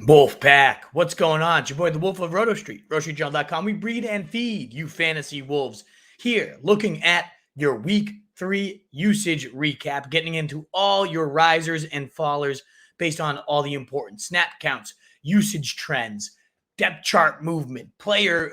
Wolfpack, what's going on? It's your boy, the Wolf of Roto Street, RotoStreetJournal.com. We breed and feed you fantasy wolves here, looking at your week 3 usage recap, getting into all your risers and fallers based on all the important snap counts, usage trends, depth chart movement, player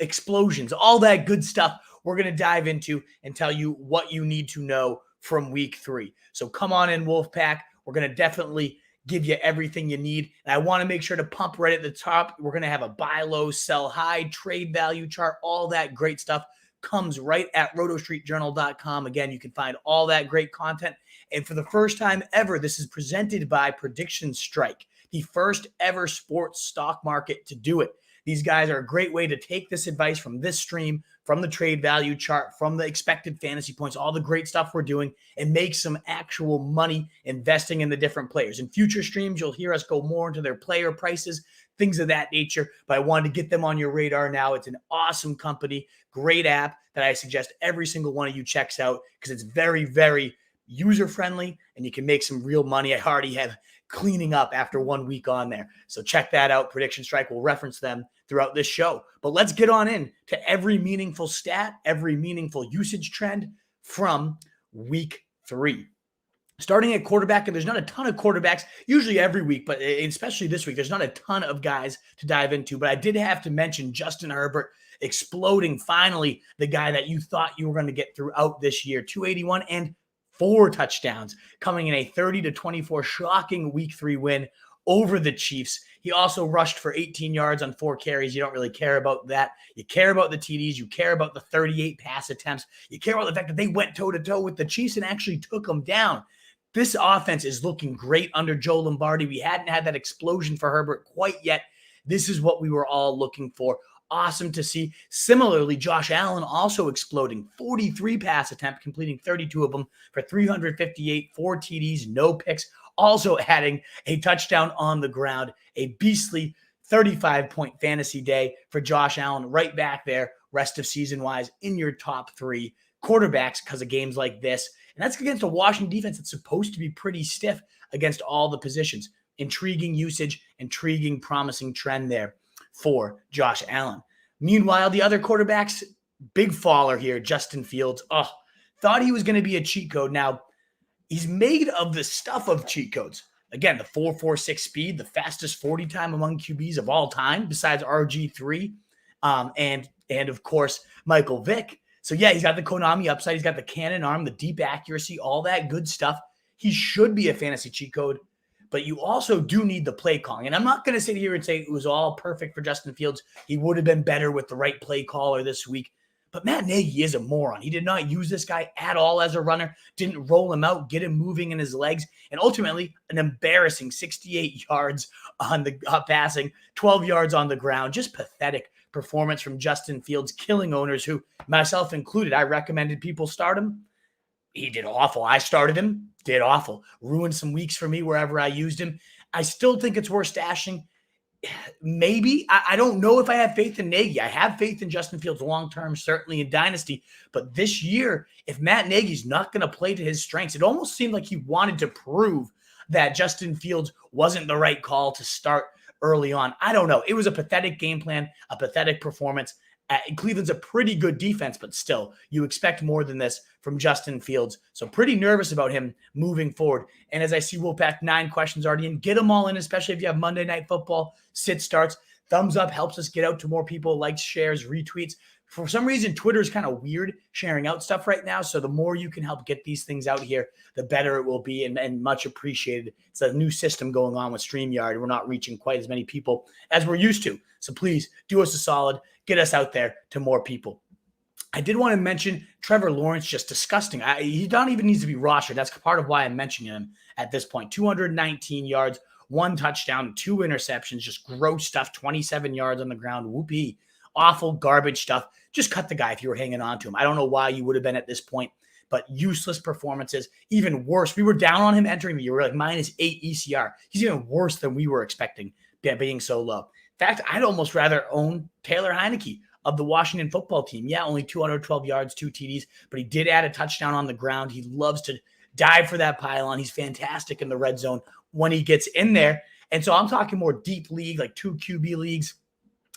explosions, all that good stuff we're going to dive into and tell you what you need to know from week 3. So come on in, Wolfpack. We're going to definitely give you everything you need. And I want to make sure to pump right at the top. We're going to have a buy low, sell high, trade value chart. All that great stuff comes right at rotostreetjournal.com. Again, you can find all that great content. And for the first time ever, this is presented by Prediction Strike, the first ever sports stock market to do it. These guys are a great way to take this advice from this stream, from the trade value chart, from the expected fantasy points, all the great stuff we're doing, and make some actual money investing in the different players. In future streams, you'll hear us go more into their player prices, things of that nature, but I wanted to get them on your radar now. It's an awesome company, great app that I suggest every single one of you checks out because it's very, very user-friendly, and you can make some real money. I already have cleaning up after 1 week on there. So check that out. Prediction Strike will reference them throughout this show. But let's get on in to every meaningful stat, every meaningful usage trend from week 3. Starting at quarterback, and there's not a ton of quarterbacks, usually every week, but especially this week, there's not a ton of guys to dive into. But I did have to mention Justin Herbert exploding, finally, the guy that you thought you were going to get throughout this year. 281 and 4 touchdowns, coming in a 30-24 shocking week 3 win over the Chiefs. He also rushed for 18 yards on 4 carries. You don't really care about that. You care about the TDs. You care about the 38 pass attempts. You care about the fact that they went toe-to-toe with the Chiefs and actually took them down. This offense is looking great under Joe Lombardi. We hadn't had that explosion for Herbert quite yet. This is what we were all looking for. Awesome to see. Similarly, Josh Allen also exploding. 43 pass attempt, completing 32 of them for 358, 4 TDs, no picks. Also adding a touchdown on the ground. A beastly 35-point fantasy day for Josh Allen. Right back there, rest of season-wise, in your top 3 quarterbacks because of games like this. And that's against a Washington defense that's supposed to be pretty stiff against all the positions. Intriguing usage, intriguing, promising trend there for Josh Allen. Meanwhile, the other quarterbacks, big faller here, Justin Fields. Thought he was going to be a cheat code. Now, he's made of the stuff of cheat codes. Again, the 4.46 speed, the fastest 40 time among QBs of all time, besides RG3, and of course, Michael Vick. So yeah, he's got the Konami upside. He's got the cannon arm, the deep accuracy, all that good stuff. He should be a fantasy cheat code. But you also do need the play calling. And I'm not going to sit here and say it was all perfect for Justin Fields. He would have been better with the right play caller this week. But Matt Nagy is a moron. He did not use this guy at all as a runner, didn't roll him out, get him moving in his legs, and ultimately an embarrassing 68 yards on the passing, 12 yards on the ground. Just pathetic performance from Justin Fields, killing owners who, myself included, I recommended people start him. He did awful. I started him, did awful. Ruined some weeks for me wherever I used him. I still think it's worth stashing. Maybe. I don't know if I have faith in Nagy. I have faith in Justin Fields long-term, certainly in Dynasty. But this year, if Matt Nagy's not going to play to his strengths, it almost seemed like he wanted to prove that Justin Fields wasn't the right call to start early on. I don't know. It was a pathetic game plan, a pathetic performance. Cleveland's a pretty good defense, but still, you expect more than this from Justin Fields. So pretty nervous about him moving forward. And as I see Wolfpack 9 questions already in, get them all in, especially if you have Monday Night Football, sit starts. Thumbs up helps us get out to more people, likes, shares, retweets. For some reason, Twitter is kind of weird sharing out stuff right now. So the more you can help get these things out here, the better it will be and much appreciated. It's a new system going on with StreamYard. We're not reaching quite as many people as we're used to. So please do us a solid. Get us out there to more people. I did want to mention Trevor Lawrence, just disgusting. He don't even needs to be rostered. That's part of why I'm mentioning him at this point. 219 yards, 1 touchdown, 2 interceptions, just gross stuff, 27 yards on the ground. Whoopee. Awful garbage stuff. Just cut the guy if you were hanging on to him. I don't know why you would have been at this point, but useless performances. Even worse, we were down on him entering the year. We're like -8 ECR. He's even worse than we were expecting, being so low. In fact, I'd almost rather own Taylor Heineke of the Washington football team. Yeah, only 212 yards, 2 TDs, but he did add a touchdown on the ground. He loves to dive for that pylon. He's fantastic in the red zone when he gets in there. And so I'm talking more deep league, like 2 QB leagues.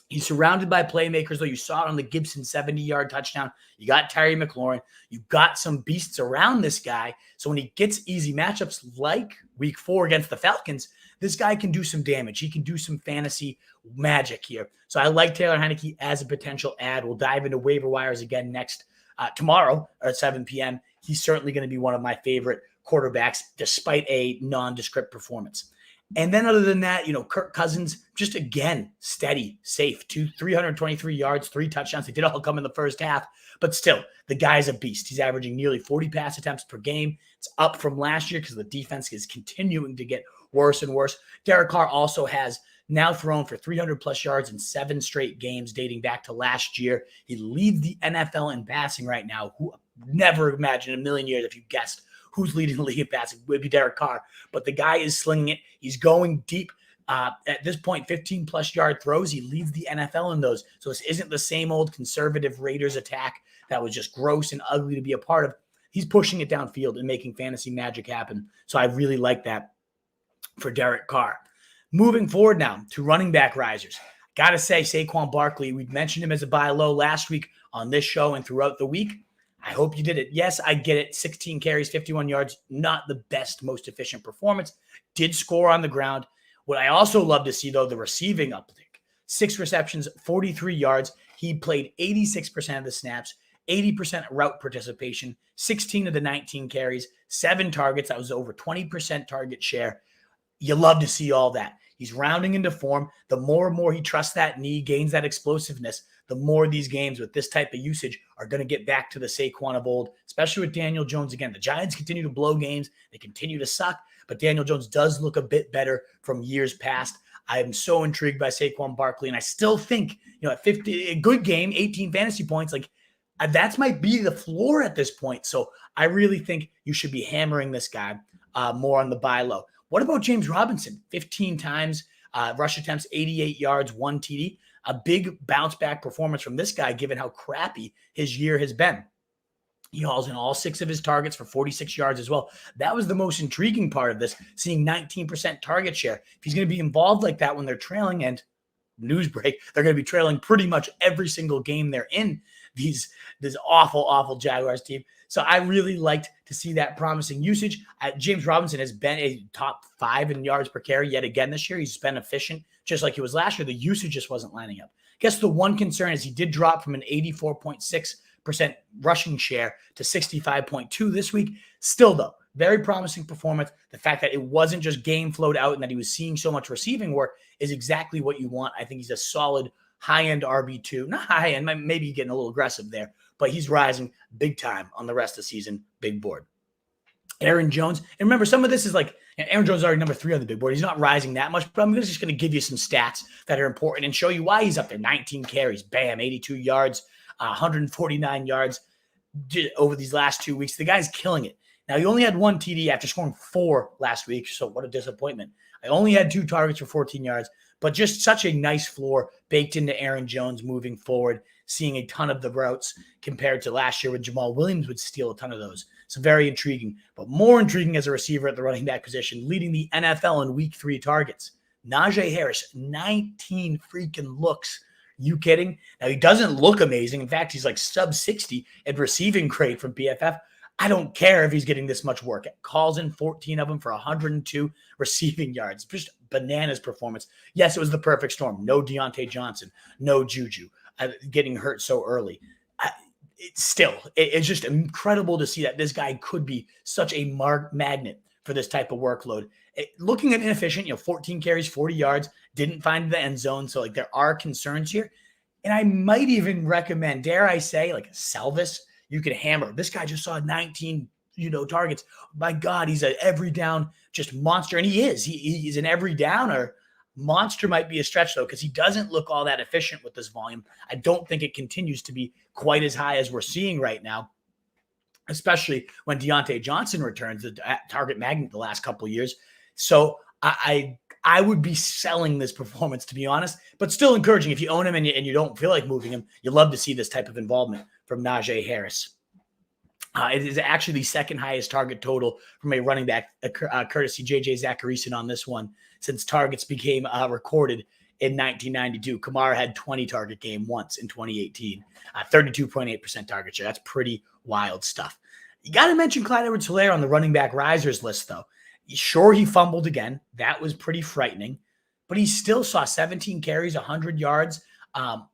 He's surrounded by playmakers, though. You saw it on the Gibson 70-yard touchdown. You got Terry McLaurin. You got some beasts around this guy. So when he gets easy matchups like week 4 against the Falcons, this guy can do some damage. He can do some fantasy magic here. So I like Taylor Heinicke as a potential add. We'll dive into waiver wires again tomorrow at 7 p.m. He's certainly going to be one of my favorite quarterbacks, despite a nondescript performance. And then other than that, Kirk Cousins, just again, steady, safe, 323 yards, 3 touchdowns. They did all come in the first half, but still, the guy's a beast. He's averaging nearly 40 pass attempts per game. It's up from last year because the defense is continuing to get worse and worse. Derek Carr also has now thrown for 300-plus yards in 7 straight games dating back to last year. He leads the NFL in passing right now. Who never imagined in a million years if you guessed who's leading the league in passing would be Derek Carr. But the guy is slinging it. He's going deep. At this point, 15-plus yard throws. He leads the NFL in those. So this isn't the same old conservative Raiders attack that was just gross and ugly to be a part of. He's pushing it downfield and making fantasy magic happen. So I really like that for Derek Carr. Moving forward now to running back risers. Got to say, Saquon Barkley, we mentioned him as a buy low last week on this show and throughout the week. I hope you did it. Yes, I get it. 16 carries, 51 yards, not the best, most efficient performance. Did score on the ground. What I also love to see, though, the receiving uptick. 6 receptions, 43 yards. He played 86% of the snaps, 80% route participation, 16 of the 19 carries, 7 targets. That was over 20% target share. You love to see all that. He's rounding into form. The more and more he trusts that knee, gains that explosiveness, the more these games with this type of usage are going to get back to the Saquon of old, especially with Daniel Jones. Again, the Giants continue to blow games. They continue to suck, but Daniel Jones does look a bit better from years past. I am so intrigued by Saquon Barkley, and I still think, at 50, a good game, 18 fantasy points, that might be the floor at this point. So I really think you should be hammering this guy more on the buy low. What about James Robinson? 15 times, rush attempts, 88 yards, 1 TD. A big bounce back performance from this guy, given how crappy his year has been. He hauls in all 6 of his targets for 46 yards as well. That was the most intriguing part of this, seeing 19% target share. If he's going to be involved like that when they're trailing, and news break, they're going to be trailing pretty much every single game they're in, this awful, awful Jaguars team. So I really liked to see that promising usage. James Robinson has been a top 5 in yards per carry yet again this year. He's been efficient, just like he was last year. The usage just wasn't lining up. I guess the one concern is he did drop from an 84.6% rushing share to 65.2 this week. Still, though, very promising performance. The fact that it wasn't just game flowed out and that he was seeing so much receiving work is exactly what you want. I think he's a solid high-end RB2. Not high-end, maybe getting a little aggressive there, but he's rising big time on the rest of the season, big board. Aaron Jones, and remember, some of this is Aaron Jones is already number 3 on the big board. He's not rising that much, but I'm just going to give you some stats that are important and show you why he's up there. 19 carries, bam, 82 yards, 149 yards over these last 2 weeks. The guy's killing it. Now, he only had 1 TD after scoring 4 last week, so what a disappointment. I only had 2 targets for 14 yards, but just such a nice floor baked into Aaron Jones moving forward, seeing a ton of the routes compared to last year when Jamal Williams would steal a ton of those. So very intriguing, but more intriguing as a receiver at the running back position, leading the NFL in week 3 targets. Najee Harris, 19 freaking looks. You kidding? Now, he doesn't look amazing. In fact, he's sub 60 at receiving grade from PFF. I don't care if he's getting this much work. It calls in 14 of them for 102 receiving yards. Just bananas performance. Yes, it was the perfect storm. No Deontay Johnson, no Juju getting hurt so early. It's just incredible to see that this guy could be such a magnet for this type of workload. Looking at inefficient, 14 carries, 40 yards, didn't find the end zone. So there are concerns here. And I might even recommend, dare I say, Salvis. You can hammer. This guy just saw 19, targets. My God, he's an every down just monster. And he is. He's an every downer. Monster might be a stretch, though, because he doesn't look all that efficient with this volume. I don't think it continues to be quite as high as we're seeing right now, especially when Deontay Johnson returns, the target magnet the last couple of years. So I would be selling this performance, to be honest, but still encouraging. If you own him and you don't feel like moving him, you love to see this type of involvement from Najee Harris. It is actually the second highest target total from a running back, courtesy J.J. Zacharyson on this one. since targets became recorded in 1992. Kamara had 20 target game once in 2018, 32.8% target share. That's pretty wild stuff. You got to mention Clyde Edwards-Helaire on the running back risers list, though. Sure, he fumbled again. That was pretty frightening, but he still saw 17 carries, 100 yards,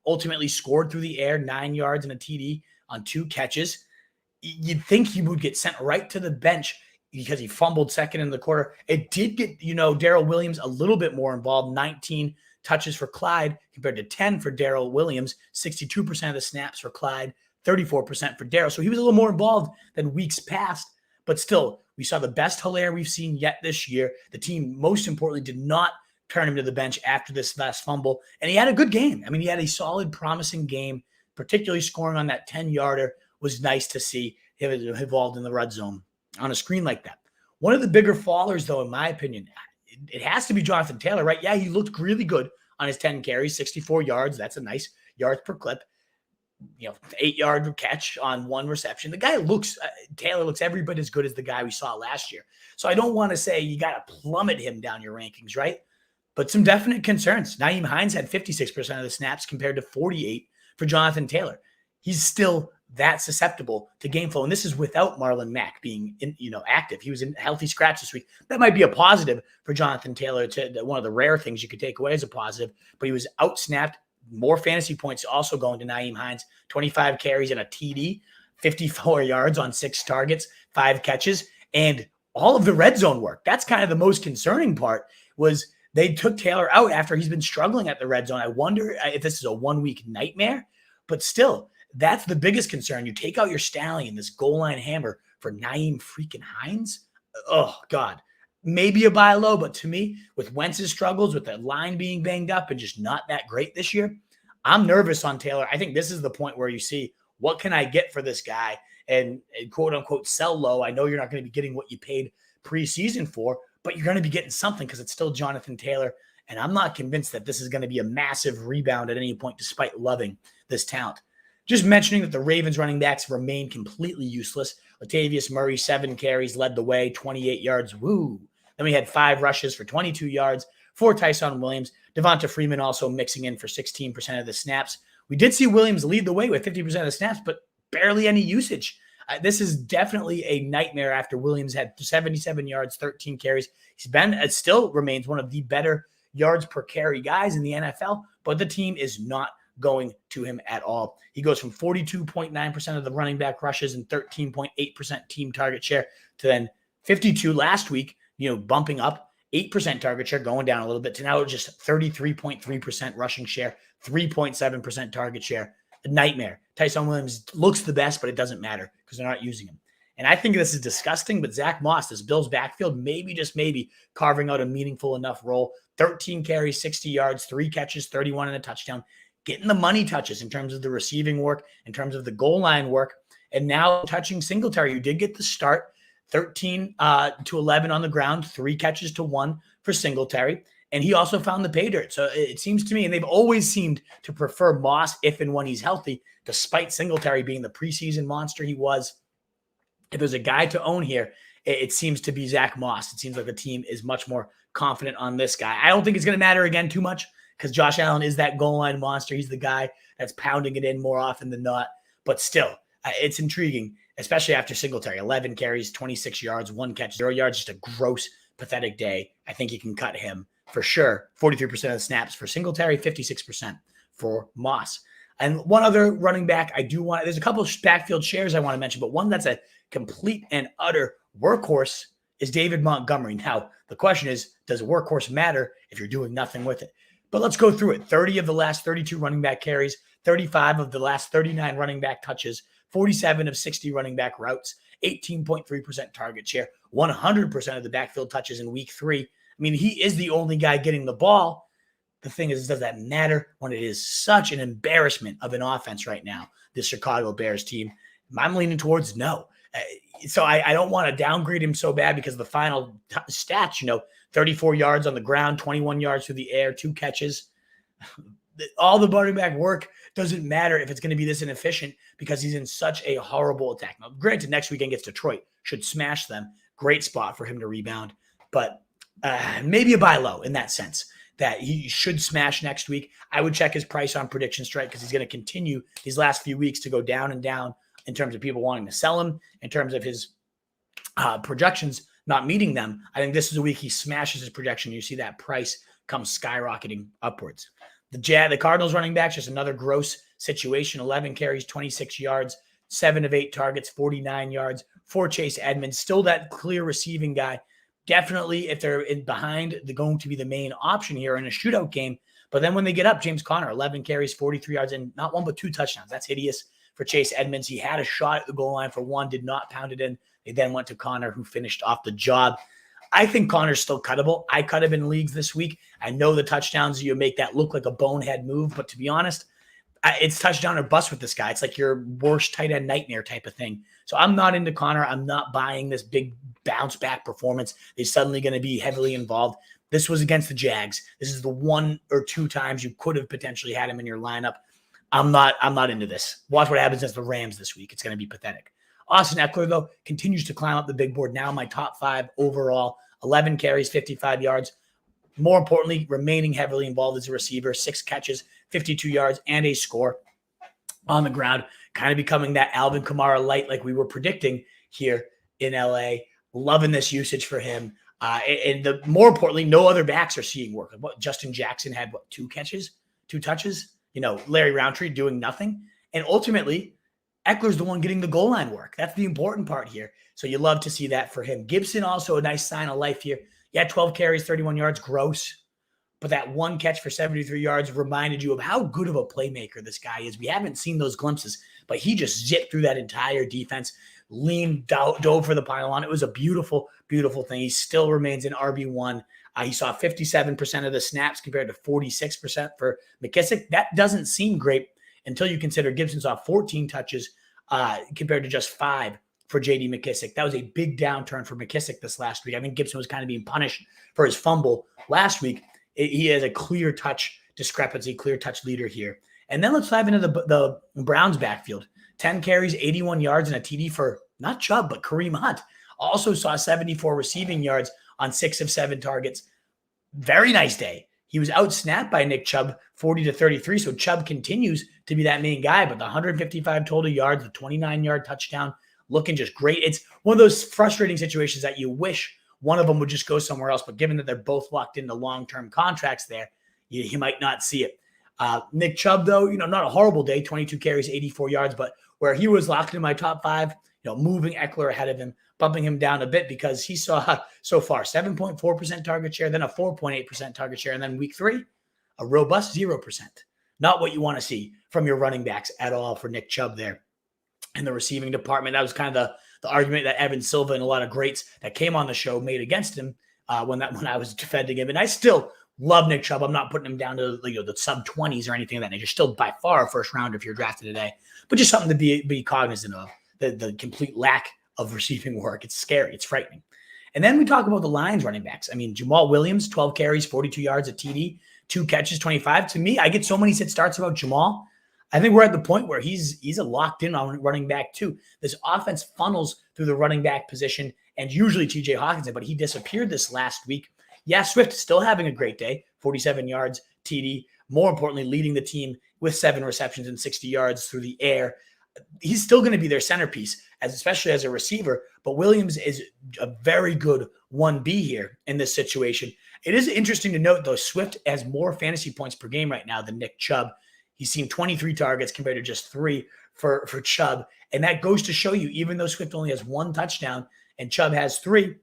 ultimately scored through the air, 9 yards and a TD on 2 catches. You'd think he would get sent right to the bench because he fumbled second in the quarter. It did get, Darrell Williams a little bit more involved, 19 touches for Clyde compared to 10 for Darrell Williams, 62% of the snaps for Clyde, 34% for Darrell. So he was a little more involved than weeks past, but still, we saw the best Helaire we've seen yet this year. The team, most importantly, did not turn him to the bench after this last fumble, and he had a good game. I mean, he had a solid, promising game, particularly scoring on that 10-yarder was nice to see him involved in the red zone on a screen like that. One of the bigger fallers, though, in my opinion, it has to be Jonathan Taylor, right? Yeah, he looked really good on his 10 carries, 64 yards. That's a nice yards per clip. 8-yard catch on 1 reception. The guy Taylor looks every bit as good as the guy we saw last year. So I don't want to say you got to plummet him down your rankings, right? But some definite concerns. Nyheim Hines had 56% of the snaps compared to 48% for Jonathan Taylor. He's still that susceptible to game flow. And this is without Marlon Mack being active. He was in healthy scratch this week. That might be a positive for Jonathan Taylor. One of the rare things you could take away as a positive, but he was outsnapped. More fantasy points also going to Nyheim Hines, 25 carries and a TD, 54 yards on 6 targets, 5 catches, and all of the red zone work. That's kind of the most concerning part was they took Taylor out after he's been struggling at the red zone. I wonder if this is a 1-week nightmare, but still, that's the biggest concern. You take out your stallion, this goal line hammer for Nyheim freaking Hines. Oh, God. Maybe a buy low, but to me, with Wentz's struggles, with the line being banged up and just not that great this year, I'm nervous on Taylor. I think this is the point where you see, what can I get for this guy and quote unquote sell low. I know you're not going to be getting what you paid preseason for, but you're going to be getting something because it's still Jonathan Taylor. And I'm not convinced that this is going to be a massive rebound at any point, despite loving this talent. Just mentioning that the Ravens running backs remain completely useless. Latavius Murray, 7 carries, led the way, 28 yards. Woo. Then we had 5 rushes for 22 yards for Tyson Williams. Devonta Freeman also mixing in for 16% of the snaps. We did see Williams lead the way with 50% of the snaps, but barely any usage. This is definitely a nightmare after Williams had 77 yards, 13 carries. It still remains one of the better yards per carry guys in the NFL, but the team is not going to him at all. He goes from 42.9% of the running back rushes and 13.8% team target share to then 52 last week, bumping up 8% target share, going down a little bit to now just 33.3% rushing share, 3.7% target share. A nightmare. Tyson Williams looks the best, but it doesn't matter because they're not using him. And I think this is disgusting, but Zach Moss, this Bills backfield, maybe carving out a meaningful enough role. 13 carries, 60 yards, 3 catches, 31 and a touchdown. Getting the money touches in terms of the receiving work, in terms of the goal line work, and now touching Singletary, who did get the start, 13 to 11 on the ground, 3 catches to 1 for Singletary, and he also found the pay dirt. So it seems to me, and they've always seemed to prefer Moss if and when he's healthy, despite Singletary being the preseason monster he was. If there's a guy to own here, it seems to be Zach Moss. It seems like the team is much more confident on this guy. I don't think it's going to matter again too much, because Josh Allen is that goal line monster. He's the guy that's pounding it in more often than not. But still, it's intriguing, especially after Singletary. 11 carries, 26 yards, 1 catch, 0 yards, just a gross, pathetic day. I think you can cut him for sure. 43% of the snaps for Singletary, 56% for Moss. And one other running back there's a couple of backfield shares I want to mention, but one that's a complete and utter workhorse is David Montgomery. Now, the question is, does a workhorse matter if you're doing nothing with it? But let's go through it. 30 of the last 32 running back carries, 35 of the last 39 running back touches, 47 of 60 running back routes, 18.3% target share, 100% of the backfield touches in week 3. I mean, he is the only guy getting the ball. The thing is, does that matter when it is such an embarrassment of an offense right now, this Chicago Bears team? I'm leaning towards no. So I don't want to downgrade him so bad because the final stats, 34 yards on the ground, 21 yards through the air, 2 catches. All the running back work doesn't matter if it's going to be this inefficient because he's in such a horrible attack. Now, granted, next weekend against Detroit, should smash them. Great spot for him to rebound. But maybe a buy low in that sense, that he should smash next week. I would check his price on Prediction Strike because he's going to continue these last few weeks to go down and down in terms of people wanting to sell him, in terms of his projections not meeting them. I think this is a week he smashes his projection. You see that price come skyrocketing upwards. The Cardinals running back, just another gross situation. 11 carries, 26 yards, 7 of 8 targets, 49 yards for Chase Edmonds. Still that clear receiving guy. Definitely, if they're in behind, they're going to be the main option here in a shootout game. But then when they get up, James Conner, 11 carries, 43 yards, and not one but 2 touchdowns. That's hideous for Chase Edmonds. He had a shot at the goal line for 1, did not pound it in. They then went to Conner, who finished off the job. I think Conner's still cuttable. I cut him in leagues this week. I know the touchdowns, you make that look like a bonehead move, but to be honest, it's touchdown or bust with this guy. It's like your worst tight end nightmare type of thing. So I'm not into Conner. I'm not buying this big bounce back performance. They're suddenly going to be heavily involved. This was against the Jags. This is the 1 or 2 times you could have potentially had him in your lineup. I'm not into this. Watch what happens against the Rams this week. It's going to be pathetic. Austin Eckler, though, continues to climb up the big board. Now my top 5 overall. 11 carries, 55 yards. More importantly, remaining heavily involved as a receiver. 6 catches, 52 yards, and a score on the ground. Kind of becoming that Alvin Kamara light like we were predicting here in LA. Loving this usage for him. More importantly, no other backs are seeing work. Justin Jackson had, 2 catches, 2 touches? Larry Roundtree doing nothing. And ultimately, Eckler's the one getting the goal line work. That's the important part here. So you love to see that for him. Gibson, also a nice sign of life here. Yeah, 12 carries, 31 yards, gross. But that 1 catch for 73 yards reminded you of how good of a playmaker this guy is. We haven't seen those glimpses, but he just zipped through that entire defense, dove for the pylon. It was a beautiful, beautiful thing. He still remains in RB1. He saw 57% of the snaps compared to 46% for McKissick. That doesn't seem great until you consider Gibson saw 14 touches compared to just 5 for J.D. McKissick. That was a big downturn for McKissick this last week. I think Gibson was kind of being punished for his fumble last week. He has a clear touch discrepancy, clear touch leader here. And then let's dive into the Browns backfield. 10 carries, 81 yards, and a TD for not Chubb, but Kareem Hunt. Also saw 74 receiving yards on 6 of 7 targets. Very nice day. He was outsnapped by Nick Chubb, 40-33. So Chubb continues to be that main guy, but the 155 total yards, the 29-yard touchdown, looking just great. It's one of those frustrating situations that you wish one of them would just go somewhere else, but given that they're both locked into long-term contracts there, you might not see it. Nick Chubb, though, not a horrible day, 22 carries, 84 yards, but where he was locked in my top 5, moving Eckler ahead of him, bumping him down a bit because he saw so far 7.4% target share, then a 4.8% target share, and then week 3, a robust 0%. Not what you want to see from your running backs at all for Nick Chubb there. In the receiving department, that was kind of the argument that Evan Silva and a lot of greats that came on the show made against him when I was defending him. And I still love Nick Chubb. I'm not putting him down to the sub-20s or anything of that nature. Still by far a first rounder if you're drafted today. But just something to be cognizant of, the complete lack of receiving work. It's scary. It's frightening. And then we talk about the Lions running backs. I mean, Jamal Williams, 12 carries, 42 yards, a TD, 2 catches, 25. To me, I get so many sit starts about Jamal. I think we're at the point where he's a locked in on running back too. This offense funnels through the running back position and usually TJ Hawkinson, but he disappeared this last week. Yeah, Swift still having a great day, 47 yards, TD. More importantly, leading the team with 7 receptions and 60 yards through the air. He's still going to be their centerpiece, especially as a receiver, but Williams is a very good 1B here in this situation. It is interesting to note, though, Swift has more fantasy points per game right now than Nick Chubb. He's seen 23 targets compared to just 3 for Chubb. And that goes to show you, even though Swift only has 1 touchdown and Chubb has 3,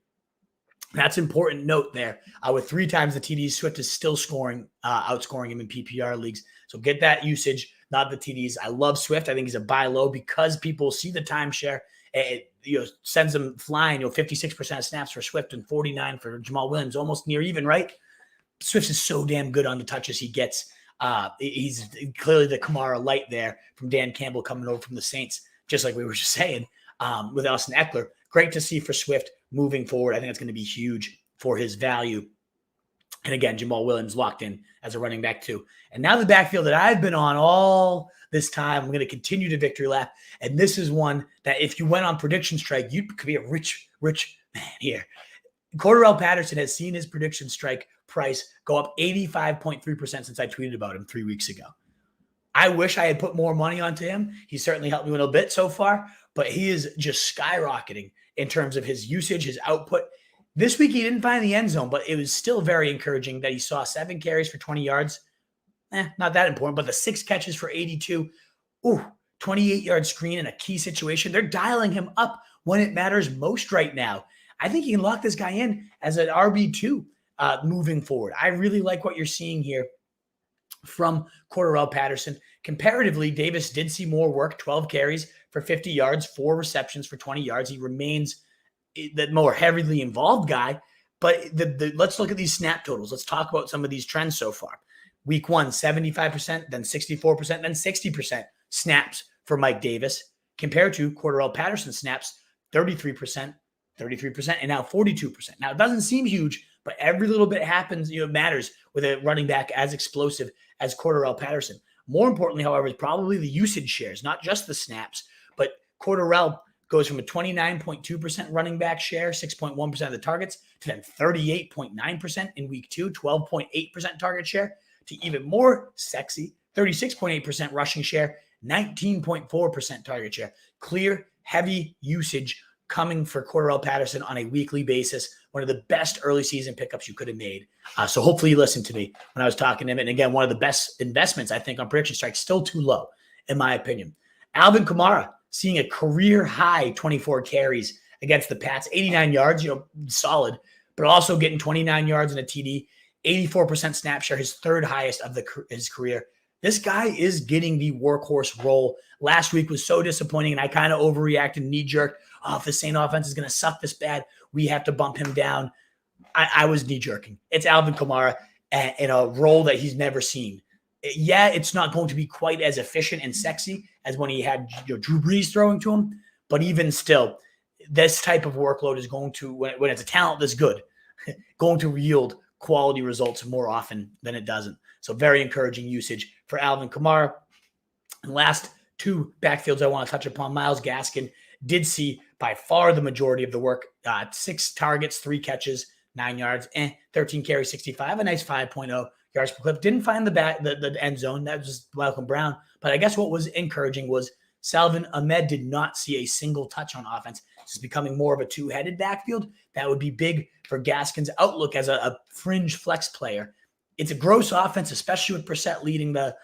that's important note there. With 3 times the TDs, Swift is still outscoring him in PPR leagues. So get that usage, not the TDs. I love Swift. I think he's a buy low because people see the timeshare. It sends them flying. 56% of snaps for Swift and 49 for Jamal Williams, almost near even, right? Swift is so damn good on the touches he gets. He's clearly the Kamara light there from Dan Campbell coming over from the Saints, just like we were just saying with Austin Eckler. Great to see for Swift moving forward. I think it's going to be huge for his value. And again, Jamal Williams locked in as a running back too. And now the backfield that I've been on all this time, I'm going to continue to victory lap. And this is one that if you went on Prediction Strike, you could be a rich man here. Cordarrelle Patterson has seen his prediction strike price go up 85.3% since I tweeted about him 3 weeks ago. I wish I had put more money onto him. He certainly helped me a little bit so far, but he is just skyrocketing in terms of his usage, his output. This week, he didn't find the end zone, but it was still very encouraging that he saw 7 carries for 20 yards. Not that important, but the 6 catches for 82. 28-yard screen in a key situation. They're dialing him up when it matters most right now. I think you can lock this guy in as an RB2 moving forward. I really like what you're seeing here from Cordarrelle Patterson. Comparatively, Davis did see more work, 12 carries for 50 yards, 4 receptions for 20 yards. He remains the more heavily involved guy, but let's look at these snap totals. Let's talk about some of these trends so far. Week 1, 75%, then 64%, then 60% snaps for Mike Davis, compared to Cordarrelle Patterson snaps, 33%, and now 42%. Now, it doesn't seem huge, but every little bit happens, matters with a running back as explosive as Cordarrelle Patterson. More importantly, however, is probably the usage shares, not just the snaps, but Cordarrelle goes from a 29.2% running back share, 6.1% of the targets, to then 38.9% in week 2, 12.8% target share, to even more sexy, 36.8% rushing share, 19.4% target share. Clear, heavy usage coming for Cordarrelle Patterson on a weekly basis. One of the best early season pickups you could have made. So hopefully you listened to me when I was talking to him. And again, one of the best investments, I think, on prediction strike, still too low, in my opinion. Alvin Kamara seeing a career high 24 carries against the Pats, 89 yards, solid, but also getting 29 yards in a TD, 84% snap share, his third highest of his career. This guy is getting the workhorse role. Last week was so disappointing, and I kind of overreacted, knee-jerked. If the Saint offense is going to suck this bad, we have to bump him down. I was knee-jerking. It's Alvin Kamara in a role that he's never seen. Yeah, it's not going to be quite as efficient and sexy as when he had Drew Brees throwing to him, but even still, this type of workload is going to, when it's a talent that's good, going to yield quality results more often than it doesn't. So very encouraging usage for Alvin Kamara. And last 2 backfields I want to touch upon. Myles Gaskin did see by far the majority of the work. 6 targets, 3 catches, 9 yards, 13 carries, 65, a nice 5.0 yards per clip. Didn't find the end zone. That was just Malcolm Brown. But I guess what was encouraging was Salvon Ahmed did not see a single touch on offense. It's becoming more of a 2-headed backfield. That would be big for Gaskin's outlook as a fringe flex player. It's a gross offense, especially with Brissett leading the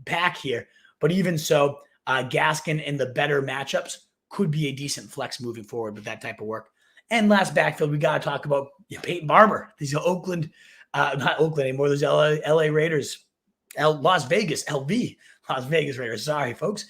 pack here. But even so, Gaskin in the better matchups could be a decent flex moving forward with that type of work. And last backfield, we got to talk about Peyton Barber. These are Oakland, not Oakland anymore. Those LA Raiders, Las Vegas Raiders. Sorry, folks.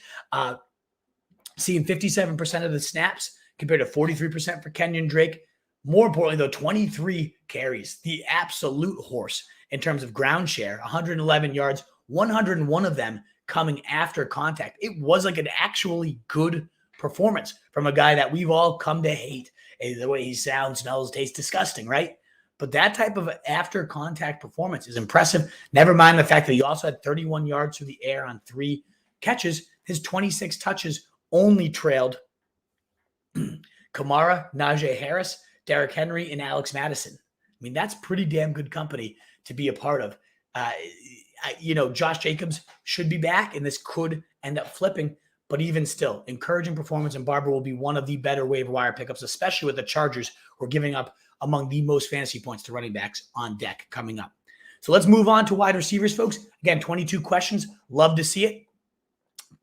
Seeing 57% of the snaps compared to 43% for Kenyon Drake. More importantly, though, 23 carries, the absolute horse in terms of ground share, 111 yards, 101 of them coming after contact. It was like an actually good performance from a guy that we've all come to hate. The way he sounds, smells, tastes disgusting, right? But that type of after contact performance is impressive. Never mind the fact that he also had 31 yards through the air on 3 catches. His 26 touches only trailed Kamara, Najee Harris, Derrick Henry, and Alex Madison. I mean, that's pretty damn good company to be a part of. Josh Jacobs should be back, and this could end up flipping. But even still, encouraging performance, and Barber will be one of the better waiver wire pickups, especially with the Chargers, who are giving up among the most fantasy points to running backs on deck coming up. So let's move on to wide receivers, folks. Again, 22 questions. Love to see it.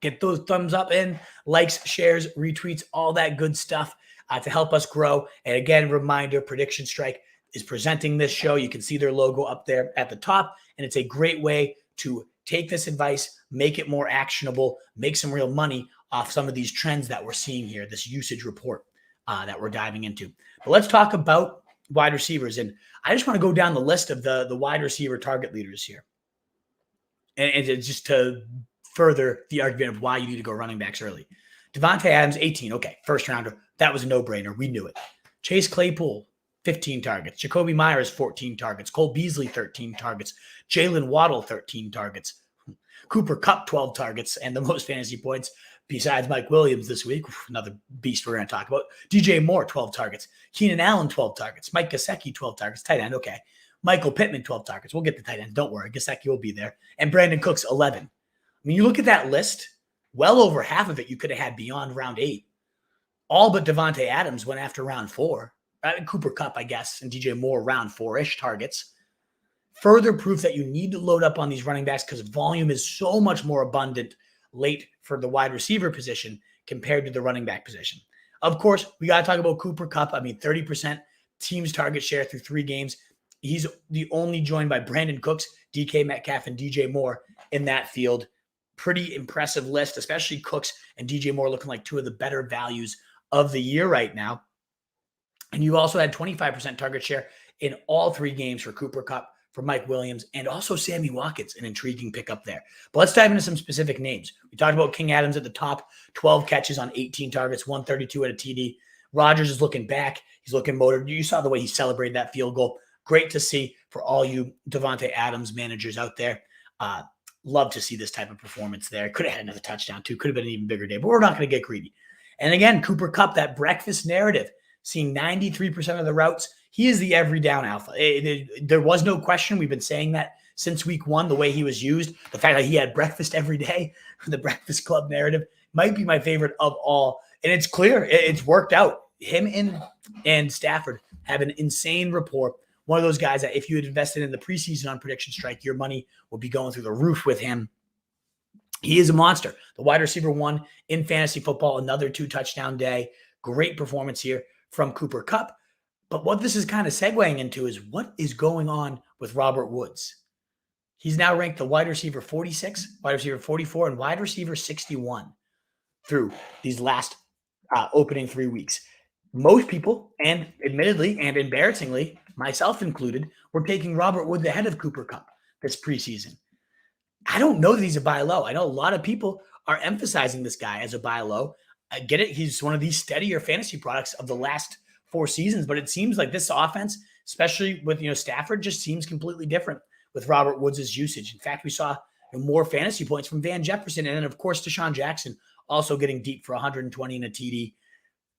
Get those thumbs up in, likes, shares, retweets, all that good stuff to help us grow. And again, reminder, Prediction Strike is presenting this show. You can see their logo up there at the top, and it's a great way to take this advice, make it more actionable, make some real money off some of these trends that we're seeing here, this usage report that we're diving into. But let's talk about wide receivers. And I just want to go down the list of the wide receiver target leaders here. And just to further the argument of why you need to go running backs early. Devontae Adams, 18. Okay, first rounder. That was a no-brainer. We knew it. Chase Claypool, 15 targets. Jacoby Myers, 14 targets. Cole Beasley, 13 targets. Jalen Waddle, 13 targets. Cooper Kupp, 12 targets and the most fantasy points. besides Mike Williams this week, another beast we're going to talk about. DJ Moore, 12 targets. Keenan Allen, 12 targets. Mike Gesicki, 12 targets. Tight end, okay. Michael Pittman, 12 targets. We'll get the tight end. Don't worry. Gesicki will be there. And Brandon Cooks, 11. I mean, you look at that list, well over half of it you could have had beyond round 8. All but Devontae Adams went after round 4. Cooper Kupp, I guess, and DJ Moore round 4-ish targets. Further proof that you need to load up on these running backs because volume is so much more abundant late for the wide receiver position compared to the running back position. Of course, we got to talk about Cooper Kupp. I mean, 30% team's target share through 3 games. He's the only joined by Brandon Cooks, DK Metcalf, and DJ Moore in that field. Pretty impressive list, especially Cooks and DJ Moore looking like 2 of the better values of the year right now. And you also had 25% target share in all 3 games for Cooper Kupp, for Mike Williams, and also Sammy Watkins, an intriguing pickup there. But let's dive into some specific names. We talked about King Adams at the top, 12 catches on 18 targets, 132 at a TD. Rodgers is looking back. He's looking motivated. You saw the way he celebrated that field goal. Great to see for all you Devontae Adams managers out there. Love to see this type of performance there. Could have had another touchdown too. Could have been an even bigger day, but we're not going to get greedy. And again, Cooper Kupp, that breakfast narrative, seeing 93% of the routes. He is the every down alpha. There was no question. We've been saying that since week 1, the way he was used, the fact that he had breakfast every day, the Breakfast Club narrative might be my favorite of all. And it's clear it's worked out. Him and Stafford have an insane rapport. One of those guys that if you had invested in the preseason on Prediction Strike, your money would be going through the roof with him. He is a monster. The wide receiver 1 in fantasy football, another 2-touchdown day. Great performance here from Cooper Kupp. But what this is kind of segueing into is what is going on with Robert Woods. He's now ranked the wide receiver 46, wide receiver 44, and wide receiver 61 through these last opening 3 weeks. Most people, and admittedly and embarrassingly, myself included, were taking Robert Woods ahead of Cooper Kupp this preseason. I don't know that he's a buy low. I know a lot of people are emphasizing this guy as a buy low. I get it. He's one of these steadier fantasy products of the last 4 seasons, but it seems like this offense, especially with Stafford, just seems completely different with Robert Woods' usage. In fact, we saw more fantasy points from Van Jefferson, and then of course Deshaun Jackson also getting deep for 120 and a TD.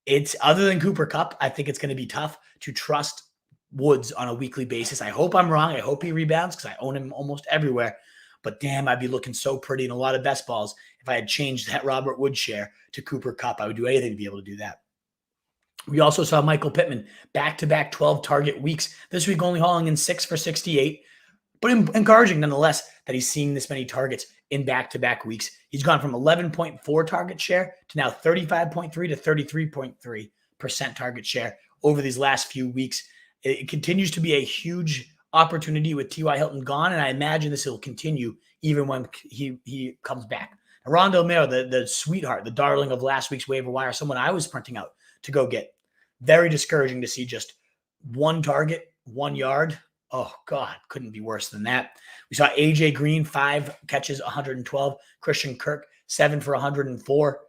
It's other than Cooper Kupp, I think it's going to be tough to trust Woods on a weekly basis. I hope I'm wrong. I hope he rebounds because I own him almost everywhere. But damn, I'd be looking so pretty in a lot of best balls if I had changed that Robert Woods share to Cooper Kupp. I would do anything to be able to do that. We also saw Michael Pittman back-to-back 12 target weeks. This week only hauling in 6 for 68, but encouraging nonetheless that he's seeing this many targets in back-to-back weeks. He's gone from 11.4 target share to now 35.3 to 33.3% target share over these last few weeks. It continues to be a huge opportunity with T.Y. Hilton gone, and I imagine this will continue even when he comes back. Rondale Moore, the sweetheart, the darling of last week's waiver wire, someone I was printing out to go get. Very discouraging to see just 1 target, 1 yard. Oh, God, couldn't be worse than that. We saw A.J. Green, 5 catches, 112. Christian Kirk, 7 for 104.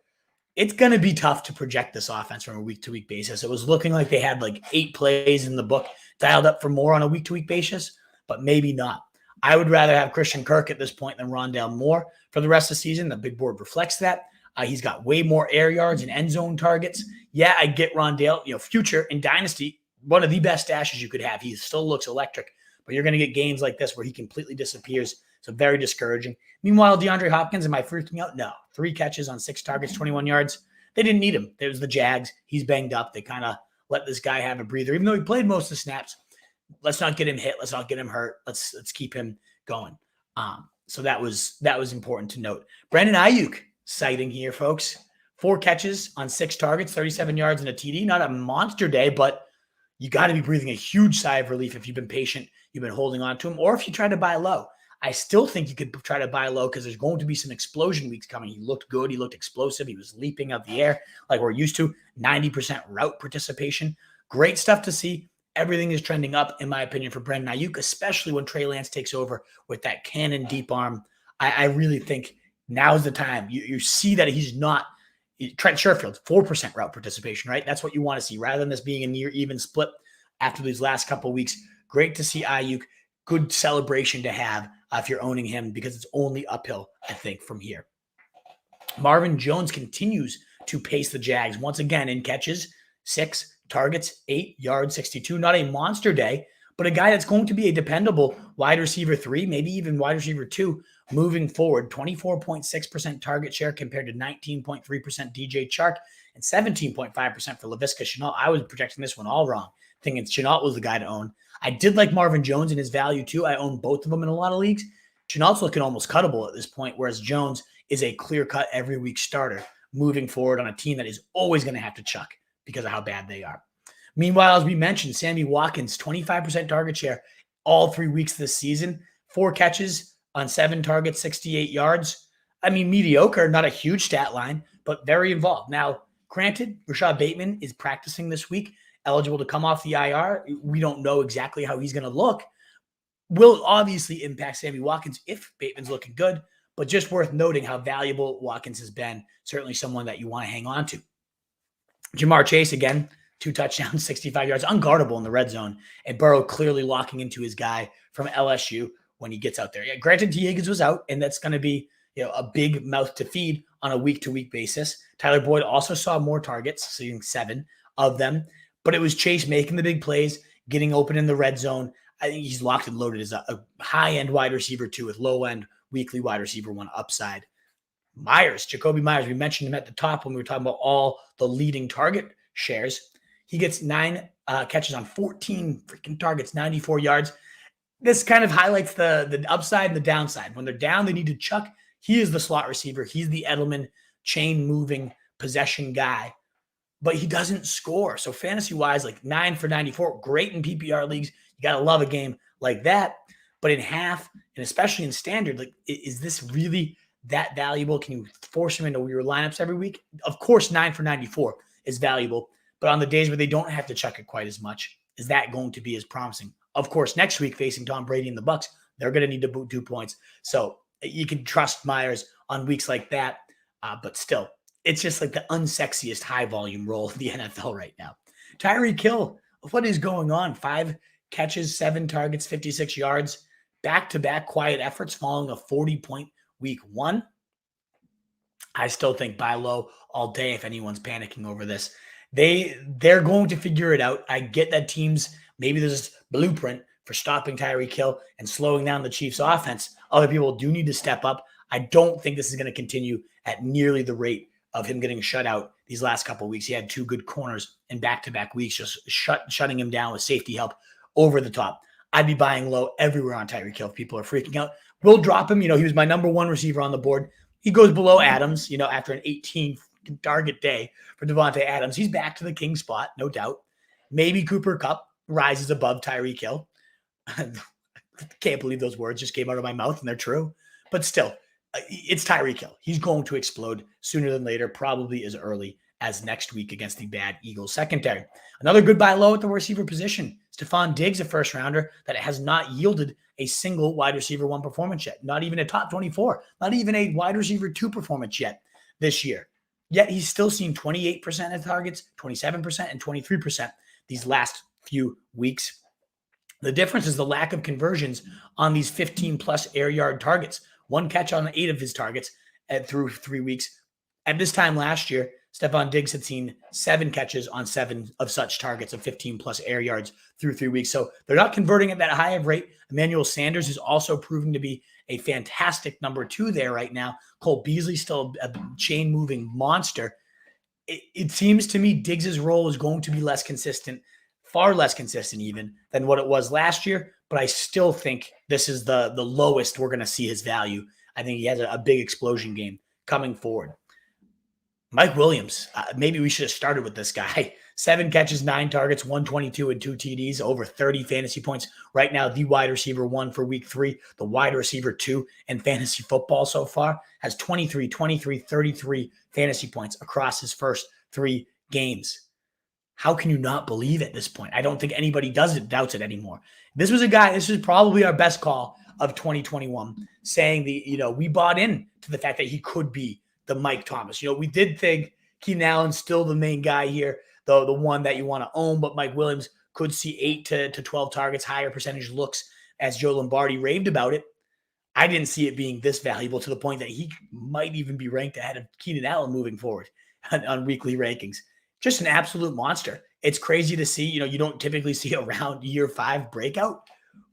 It's going to be tough to project this offense from a week-to-week basis. It was looking like they had like 8 plays in the book dialed up for more on a week-to-week basis, but maybe not. I would rather have Christian Kirk at this point than Rondale Moore for the rest of the season. The big board reflects that. He's got way more air yards and end zone targets. Yeah, I get Rondale, future in Dynasty, one of the best stashes you could have. He still looks electric, but you're going to get games like this where he completely disappears. So very discouraging. Meanwhile, DeAndre Hopkins, am I freaking out? No. 3 catches on 6 targets, 21 yards. They didn't need him. It was the Jags. He's banged up. They kind of let this guy have a breather, even though he played most of the snaps. Let's not get him hit. Let's not get him hurt. Let's keep him going. So that was important to note. Brandon Ayuk sighting here, folks. 4 catches on 6 targets, 37 yards and a TD. Not a monster day, but you got to be breathing a huge sigh of relief if you've been patient, you've been holding on to him, or if you try to buy low. I still think you could try to buy low because there's going to be some explosion weeks coming. He looked good. He looked explosive. He was leaping out the air like we're used to. 90% route participation. Great stuff to see. Everything is trending up, in my opinion, for Brandon Ayuk, especially when Trey Lance takes over with that cannon deep arm. I really think now's the time. You see that he's not – Trent Sherfield, 4% route participation, right? That's what you want to see rather than this being a near even split after these last couple of weeks. Great to see Ayuk. Good celebration to have if you're owning him because it's only uphill, I think, from here. Marvin Jones continues to pace the Jags once again in catches, 6 targets, 8 yards, 62. Not a monster day, but a guy that's going to be a dependable wide receiver 3, maybe even wide receiver 2 moving forward. 24.6% target share compared to 19.3% DJ Chark and 17.5% for Laviska Shenault. I was projecting this one all wrong, thinking Shenault was the guy to own. I did like Marvin Jones and his value too. I own both of them in a lot of leagues. Shenault's looking almost cuttable at this point, whereas Jones is a clear-cut every week starter moving forward on a team that is always going to have to chuck because of how bad they are. Meanwhile, as we mentioned, Sammy Watkins, 25% target share all 3 weeks this season, 4 catches on 7 targets, 68 yards. I mean, mediocre, not a huge stat line, but very involved. Now, granted, Rashad Bateman is practicing this week, eligible to come off the IR. We don't know exactly how he's going to look. Will obviously impact Sammy Watkins if Bateman's looking good, but just worth noting how valuable Watkins has been. Certainly someone that you want to hang on to. Jamar Chase, again, 2 touchdowns, 65 yards, unguardable in the red zone, and Burrow clearly locking into his guy from LSU when he gets out there. Yeah, granted, T. Higgins was out, and that's going to be a big mouth to feed on a week-to-week basis. Tyler Boyd also saw more targets, seeing 7 of them, but it was Chase making the big plays, getting open in the red zone. I think he's locked and loaded as a high-end wide receiver 2 with low-end weekly wide receiver 1 upside. Jacoby Myers, we mentioned him at the top when we were talking about all the leading target shares. He gets 9 catches on 14 freaking targets, 94 yards. This kind of highlights the upside and the downside. When they're down, they need to chuck. He is the slot receiver. He's the Edelman chain-moving possession guy, but he doesn't score. So fantasy-wise, like 9 for 94, great in PPR leagues. You got to love a game like that. But in half, and especially in standard, like, is this really that valuable? Can you force him into your lineups every week? Of course, 9 for 94 is valuable, but on the days where they don't have to chuck it quite as much, is that going to be as promising? Of course, next week facing Tom Brady and the Bucs, they're going to need to 2 points. So you can trust Myers on weeks like that, but still, it's just like the unsexiest high-volume role of the NFL right now. Tyreek Hill, what is going on? 5 catches, 7 targets, 56 yards, back-to-back quiet efforts following a 40-point week 1. I still think buy low all day if anyone's panicking over this. They're going to figure it out. I get that teams, maybe there's this blueprint for stopping Tyreek Hill and slowing down the Chiefs' offense. Other people do need to step up. I don't think this is going to continue at nearly the rate of him getting shut out these last couple of weeks. He had 2 good corners in back-to-back weeks, just shutting him down with safety help over the top. I'd be buying low everywhere on Tyreek Hill if people are freaking out. We'll drop him. He was my number 1 receiver on the board. He goes below Adams, after an 18 target day for Devontae Adams. He's back to the king spot, no doubt. Maybe Cooper Kupp rises above Tyreek Hill. Can't believe those words just came out of my mouth, and they're true. But still, it's Tyreek Hill. He's going to explode sooner than later, probably as early as next week against the bad Eagles secondary. Another good buy low at the receiver position. Stephon Diggs, a first rounder that has not yielded a single wide receiver 1 performance yet. Not even a top 24. Not even a wide receiver 2 performance yet this year. Yet he's still seen 28% of targets, 27%, and 23% these last few weeks. The difference is the lack of conversions on these 15-plus air yard targets. 1 catch on 8 of his targets through 3 weeks. At this time last year, Stephon Diggs had seen 7 catches on 7 of such targets of 15-plus air yards through 3 weeks. So they're not converting at that high of rate. Emmanuel Sanders is also proving to be a fantastic number 2 there right now. Cole Beasley still a chain-moving monster. It seems to me Diggs' role is going to be less consistent, far less consistent even than what it was last year, but I still think this is the lowest we're going to see his value. I think he has a big explosion game coming forward. Mike Williams, maybe we should have started with this guy. 7 catches, 9 targets, 122 and 2 TDs, over 30 fantasy points. Right now, the wide receiver 1 for week 3, the wide receiver 2 in fantasy football so far, has 23, 23, 33 fantasy points across his first 3 games. How can you not believe at this point? I don't think anybody doubts it anymore. This was probably our best call of 2021, saying we bought in to the fact that he could be the Mike Thomas. We did think Keenan Allen's still the main guy here, the one that you want to own, but Mike Williams could see 8 to 12 targets, higher percentage looks, as Joe Lombardi raved about it. I didn't see it being this valuable to the point that he might even be ranked ahead of Keenan Allen moving forward on weekly rankings. Just an absolute monster. It's crazy to see. You don't typically see around year 5 breakout,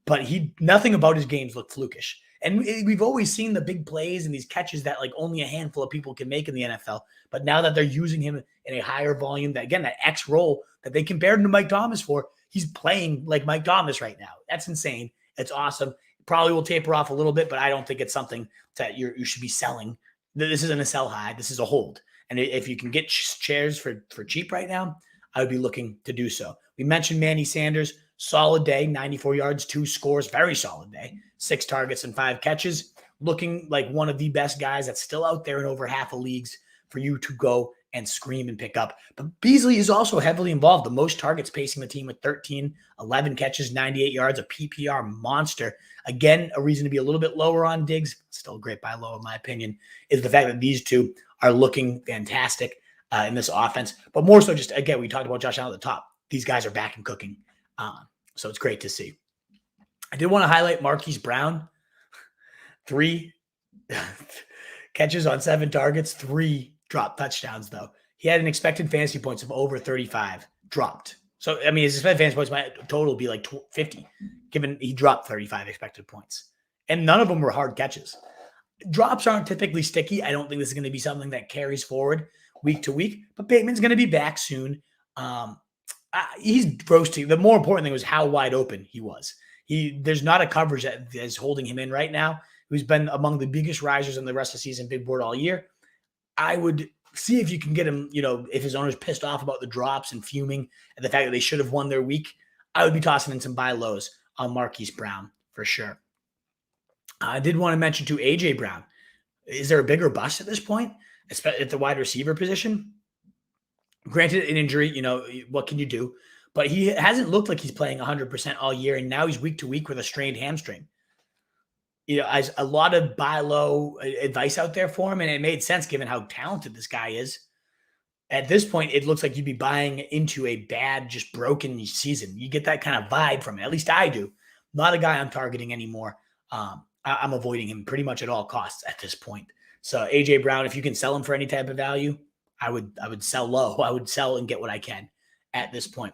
but nothing about his games look flukish. And we've always seen the big plays and these catches that like only a handful of people can make in the NFL. But now that they're using him in a higher volume, that X role that they compared him to Mike Thomas for, he's playing like Mike Thomas right now. That's insane. It's awesome. Probably will taper off a little bit, but I don't think it's something that you should be selling. This isn't a sell high. This is a hold. And if you can get chairs for cheap right now, I would be looking to do so. We mentioned Manny Sanders. Solid day, 94 yards, 2 scores, very solid day, 6 targets and 5 catches, looking like one of the best guys that's still out there in over half of leagues for you to go and scream and pick up. But Beasley is also heavily involved. The most targets pacing the team with 13, 11 catches, 98 yards, a PPR monster. Again, a reason to be a little bit lower on Diggs, still a great buy low in my opinion, is the fact that these two are looking fantastic in this offense. But more so just, again, we talked about Josh Allen at the top. These guys are back and cooking. So it's great to see. I did want to highlight Marquise Brown. 3 catches on 7 targets, 3 drop touchdowns, though. He had an expected fantasy points of over 35 dropped. So, I mean, his expected fantasy points, my total would be like 50, given he dropped 35 expected points. And none of them were hard catches. Drops aren't typically sticky. I don't think this is going to be something that carries forward week to week, but Bateman's going to be back soon. He's roasting. The more important thing was how wide open he was. There's not a coverage that is holding him in right now. He's been among the biggest risers in the rest of the season, big board all year. I would see if you can get him, if his owner's pissed off about the drops and fuming and the fact that they should have won their week, I would be tossing in some buy lows on Marquise Brown for sure. I did want to mention to A.J. Brown. Is there a bigger bust at this point, especially at the wide receiver position? Granted, an injury, what can you do? But he hasn't looked like he's playing 100% all year, and now he's week to week with a strained hamstring. As a lot of buy low advice out there for him, and it made sense given how talented this guy is. At this point, it looks like you'd be buying into a bad, just broken season. You get that kind of vibe from it. At least I do. Not a guy I'm targeting anymore. I'm avoiding him pretty much at all costs at this point. So A.J. Brown, if you can sell him for any type of value, I would sell low. I would sell and get what I can at this point.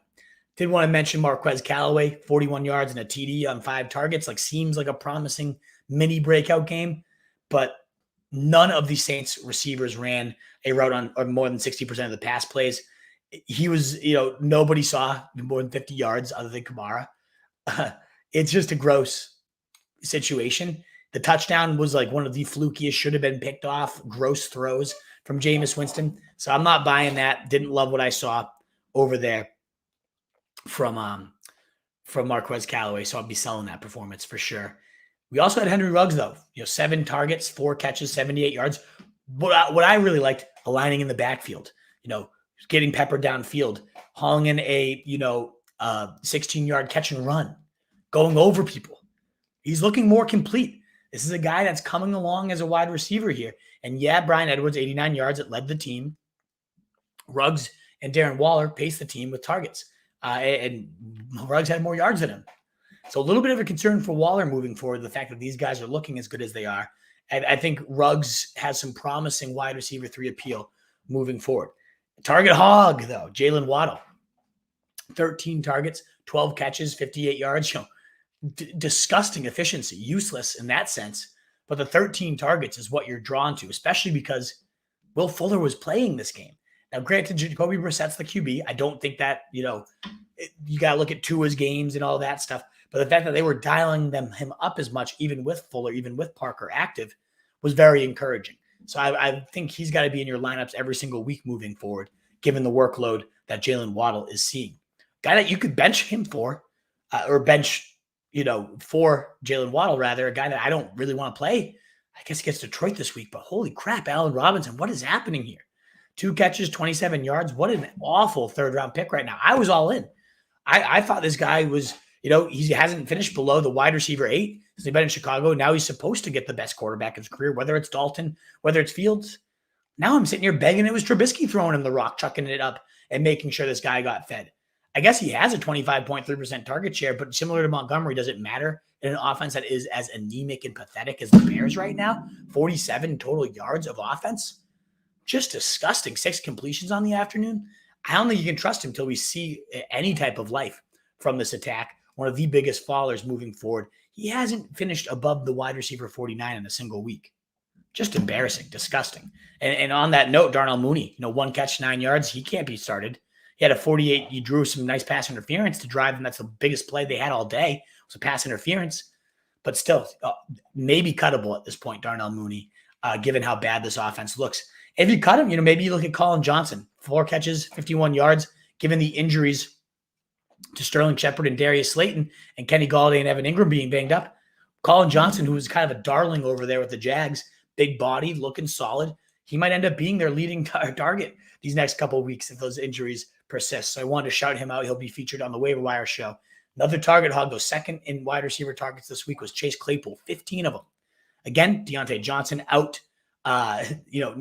Did want to mention Marquez Callaway, 41 yards and a TD on 5 targets. Seems like a promising mini breakout game, but none of the Saints receivers ran a route on more than 60% of the pass plays. He was, nobody saw more than 50 yards other than Kamara. It's just a gross situation. The touchdown was like one of the flukiest, should have been picked off, gross throws from Jameis Winston. So I'm not buying that. Didn't love what I saw over there from Marquez Callaway. So I'll be selling that performance for sure. We also had Henry Ruggs, though. 7 targets, 4 catches, 78 yards. What I really liked, aligning in the backfield. Getting peppered downfield, hauling in a 16-yard catch and run, going over people. He's looking more complete. This is a guy that's coming along as a wide receiver here. And yeah, Bryan Edwards, 89 yards, it led the team. Ruggs and Darren Waller paced the team with targets. And Ruggs had more yards than him. So a little bit of a concern for Waller moving forward, the fact that these guys are looking as good as they are. And I think Ruggs has some promising wide receiver 3 appeal moving forward. Target hog, though, Jalen Waddle. 13 targets, 12 catches, 58 yards. Disgusting efficiency, useless in that sense. But the 13 targets is what you're drawn to, especially because Will Fuller was playing this game. Now, granted, Jacoby Brissett's the QB. I don't think that, you got to look at Tua's games and all that stuff. But the fact that they were dialing him up as much, even with Fuller, even with Parker active, was very encouraging. So I think he's got to be in your lineups every single week moving forward, given the workload that Jalen Waddle is seeing. Guy that you could bench him for, or bench, for Jalen Waddle, rather, a guy that I don't really want to play. I guess he gets Detroit this week, but holy crap, Allen Robinson, what is happening here? 2 catches, 27 yards. What an awful 3rd-round pick right now. I was all in. I thought this guy was, he hasn't finished below the wide receiver 8 since he's been in Chicago. Now he's supposed to get the best quarterback of his career, whether it's Dalton, whether it's Fields. Now I'm sitting here begging it was Trubisky throwing him the rock, chucking it up, and making sure this guy got fed. I guess he has a 25.3% target share, but similar to Montgomery, does it matter in an offense that is as anemic and pathetic as the Bears right now. 47 total yards of offense. Just disgusting. 6 completions on the afternoon. I don't think you can trust him until we see any type of life from this attack. One of the biggest fallers moving forward. He hasn't finished above the wide receiver 49 in a single week. Just embarrassing, disgusting. And on that note, Darnell Mooney, 1 catch, 9 yards. He can't be started. He had a 48. He drew some nice pass interference to drive them. That's the biggest play they had all day. It was a pass interference. But still, maybe cuttable at this point, Darnell Mooney, given how bad this offense looks. If you cut him, maybe you look at Colin Johnson. 4 catches, 51 yards, given the injuries to Sterling Shepard and Darius Slayton and Kenny Golladay and Evan Ingram being banged up. Colin Johnson, who was kind of a darling over there with the Jags, big body, looking solid. He might end up being their leading target these next couple of weeks if those injuries persist. So I wanted to shout him out. He'll be featured on the waiver wire show. Another target hog, though, second in wide receiver targets this week was Chase Claypool, 15 of them. Again, Deontay Johnson out.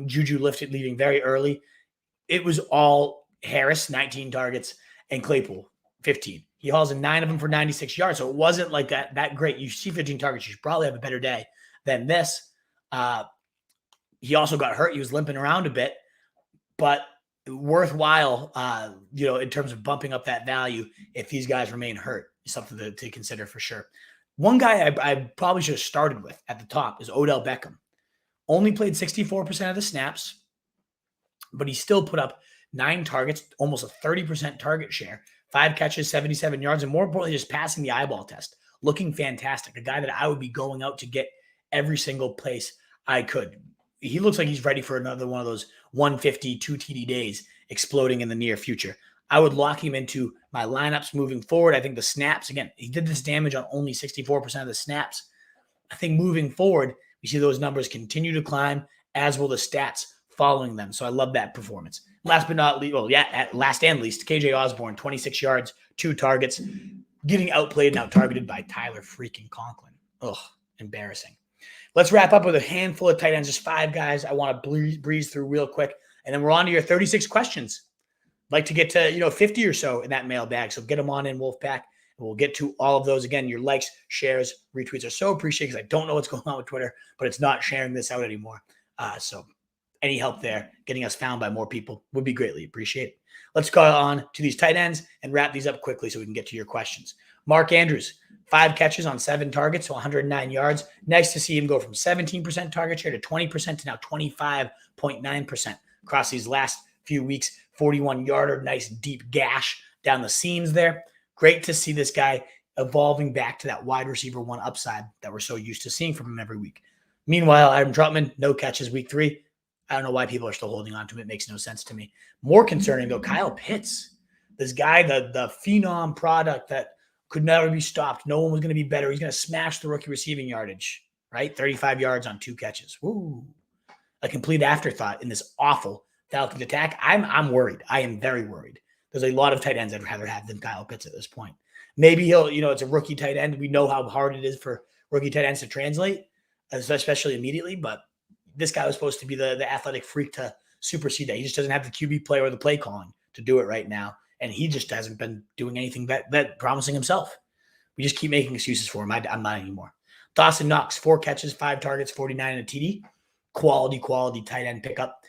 Juju lifted, leaving very early. It was all Harris, 19 targets, and Claypool, 15. He hauls in 9 of them for 96 yards. So it wasn't like that great. You see 15 targets, you should probably have a better day than this. He also got hurt. He was limping around a bit, but worthwhile, in terms of bumping up that value if these guys remain hurt is something to consider for sure. One guy I probably should have started with at the top is Odell Beckham. Only played 64% of the snaps, but he still put up 9 targets, almost a 30% target share, 5 catches, 77 yards, and more importantly, just passing the eyeball test. Looking fantastic. A guy that I would be going out to get every single place I could. He looks like he's ready for another one of those 150, 2 TD days exploding in the near future. I would lock him into my lineups moving forward. I think the snaps, again, he did this damage on only 64% of the snaps. I think moving forward, we see those numbers continue to climb, as will the stats following them. So I love that performance. Last but not least, last and least, KJ Osborne, 26 yards, 2 targets, getting outplayed and out-targeted by Tyler freaking Conklin. Ugh, embarrassing. Let's wrap up with a handful of tight ends, just 5 guys I want to breeze through real quick, and then we're on to your 36 questions. I'd like to get to 50 or so in that mailbag, so get them on in, Wolfpack. We'll get to all of those. Again, your likes, shares, retweets are so appreciated because I don't know what's going on with Twitter, but it's not sharing this out anymore. So any help there, getting us found by more people would be greatly appreciated. Let's go on to these tight ends and wrap these up quickly so we can get to your questions. Mark Andrews, 5 catches on 7 targets, so 109 yards. Nice to see him go from 17% target share to 20% to now 25.9% across these last few weeks. 41-yarder, nice deep gash down the seams there. Great to see this guy evolving back to that wide receiver 1 upside that we're so used to seeing from him every week. Meanwhile, Adam Trotman, no catches week 3. I don't know why people are still holding on to him. It makes no sense to me. More concerning, though, Kyle Pitts. This guy, the phenom product that could never be stopped. No one was going to be better. He's going to smash the rookie receiving yardage, right? 35 yards on 2 catches. Woo. A complete afterthought in this awful Falcons attack. I'm worried. I am very worried. There's a lot of tight ends I'd rather have than Kyle Pitts at this point. Maybe he'll, it's a rookie tight end. We know how hard it is for rookie tight ends to translate, especially immediately. But this guy was supposed to be the athletic freak to supersede that. He just doesn't have the QB play or the play calling to do it right now. And he just hasn't been doing anything that promising himself. We just keep making excuses for him. I'm not anymore. Dawson Knox, 4 catches, 5 targets, 49 and a TD. Quality tight end pickup.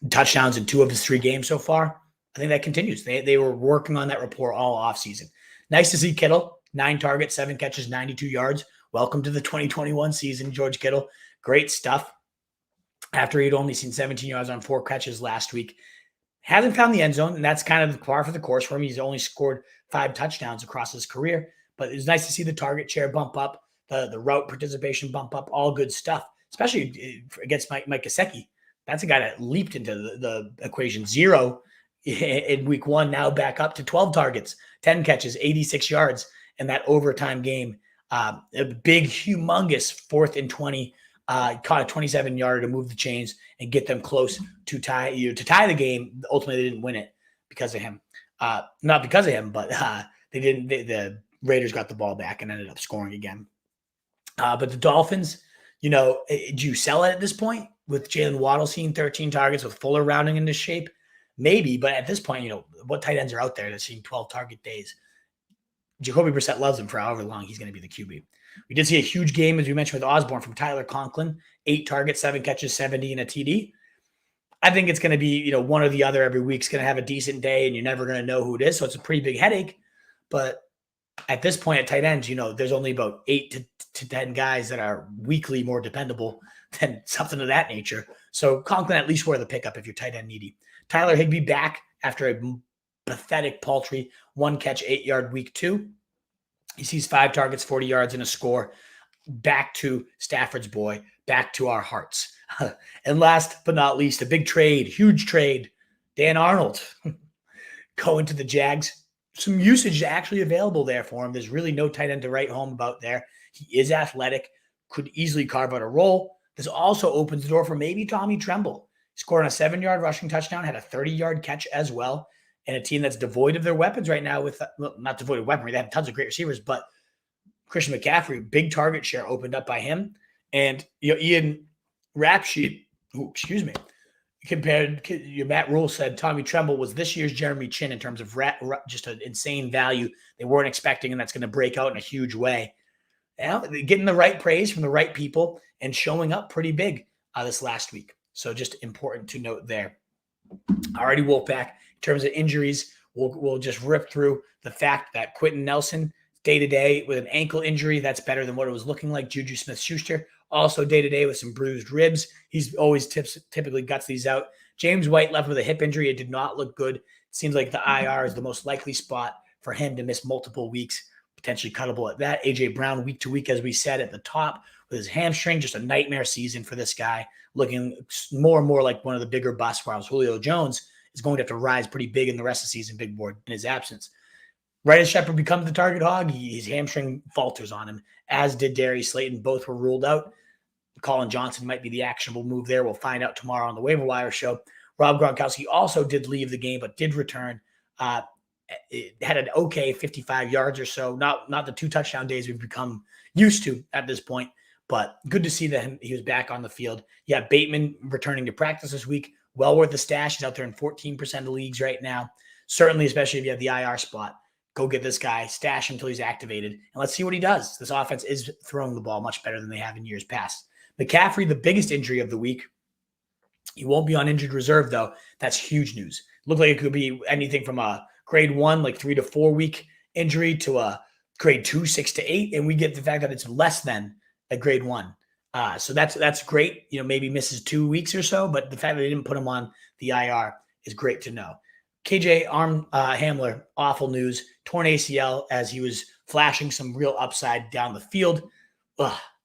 Touchdowns in 2 of his 3 games so far. I think that continues. They were working on that rapport all offseason. Nice to see Kittle, 9 targets, 7 catches, 92 yards. Welcome to the 2021 season, George Kittle. Great stuff. After he'd only seen 17 yards on 4 catches last week. Hasn't found the end zone, and that's kind of the par for the course for him. He's only scored 5 touchdowns across his career, but it's nice to see the target share bump up, the route participation bump up, all good stuff, especially against Mike Gesicki. That's a guy that leaped into the equation. 0 in week 1, now back up to 12 targets, 10 catches, 86 yards in that overtime game. A big, humongous 4th and 20, caught a 27-yarder to move the chains and get them close to tie the game. Ultimately, they didn't win it because of him. Not because of him, but they didn't. The Raiders got the ball back and ended up scoring again. But the Dolphins, do you sell it at this point with Jalen Waddle seeing 13 targets with Fuller rounding into shape? Maybe, but at this point, what tight ends are out there that's seeing 12 target days? Jacoby Brissett loves him for however long he's going to be the QB. We did see a huge game, as we mentioned, with Osborne from Tyler Conklin. 8 targets, 7 catches, 70 and a TD. I think it's going to be, one or the other every week's going to have a decent day, and you're never going to know who it is. So it's a pretty big headache. But at this point at tight ends, there's only about 8 to 10 guys that are weekly more dependable than something of that nature. So Conklin at least worth a pickup if you're tight end needy. Tyler Higbee back after a pathetic, paltry 1 catch, 8-yard week 2. He sees 5 targets, 40 yards, and a score. Back to Stafford's boy, back to our hearts. And last but not least, a big trade, huge trade. Dan Arnold going to the Jags. Some usage actually available there for him. There's really no tight end to write home about there. He is athletic, could easily carve out a role. This also opens the door for maybe Tommy Tremble. He scored on a 7-yard rushing touchdown, had a 30-yard catch as well. And a team that's devoid of their weapons right now not devoid of weaponry. They have tons of great receivers, but Christian McCaffrey, big target share opened up by him. And Ian Rapsheet, Matt Rule said Tommy Tremble was this year's Jeremy Chin in terms of just an insane value they weren't expecting, and that's going to break out in a huge way. Getting the right praise from the right people and showing up pretty big this last week. So just important to note there. Alrighty, Wolfpack. In terms of injuries, we'll just rip through the fact that Quentin Nelson, day-to-day with an ankle injury, that's better than what it was looking like. Juju Smith-Schuster, also day-to-day with some bruised ribs. He's always typically guts these out. James White left with a hip injury. It did not look good. It seems like the IR is the most likely spot for him to miss multiple weeks, potentially cuttable at that. A.J. Brown, week to week, as we said at the top, with his hamstring, just a nightmare season for this guy, looking more and more like one of the bigger busts, while Julio Jones is going to have to rise pretty big in the rest of the season, big board, in his absence. Right as Shepard becomes the target hog, his hamstring falters on him, as did Darius Slayton. Both were ruled out. Colin Johnson might be the actionable move there. We'll find out tomorrow on the waiver wire show. Rob Gronkowski also did leave the game, but did return. It had an okay 55 yards or so. Not the 2 touchdown days we've become used to at this point, but good to see that he was back on the field. Yeah, Bateman returning to practice this week. Well worth the stash. He's out there in 14% of leagues right now. Certainly, especially if you have the IR spot. Go get this guy, stash him until he's activated, and let's see what he does. This offense is throwing the ball much better than they have in years past. McCaffrey, the biggest injury of the week. He won't be on injured reserve, though. That's huge news. Looked like it could be anything from a grade 1, like 3 to 4 week injury, to a grade 2, 6 to 8, and we get the fact that it's less than a grade 1. So that's great. Maybe misses 2 weeks or so, but the fact that they didn't put him on the IR is great to know. KJ Hamler, awful news. Torn ACL as he was flashing some real upside down the field.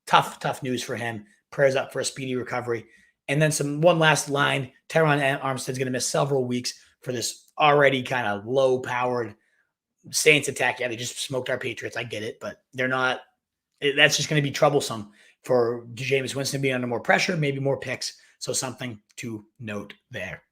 Tough news for him. Prayers up for a speedy recovery. And then one last line. Tyron Armstead's going to miss several weeks for this already kind of low-powered Saints attack. Yeah, they just smoked our Patriots. I get it, but they're not. That's just going to be troublesome for Jameis Winston being under more pressure, maybe more picks. So something to note there.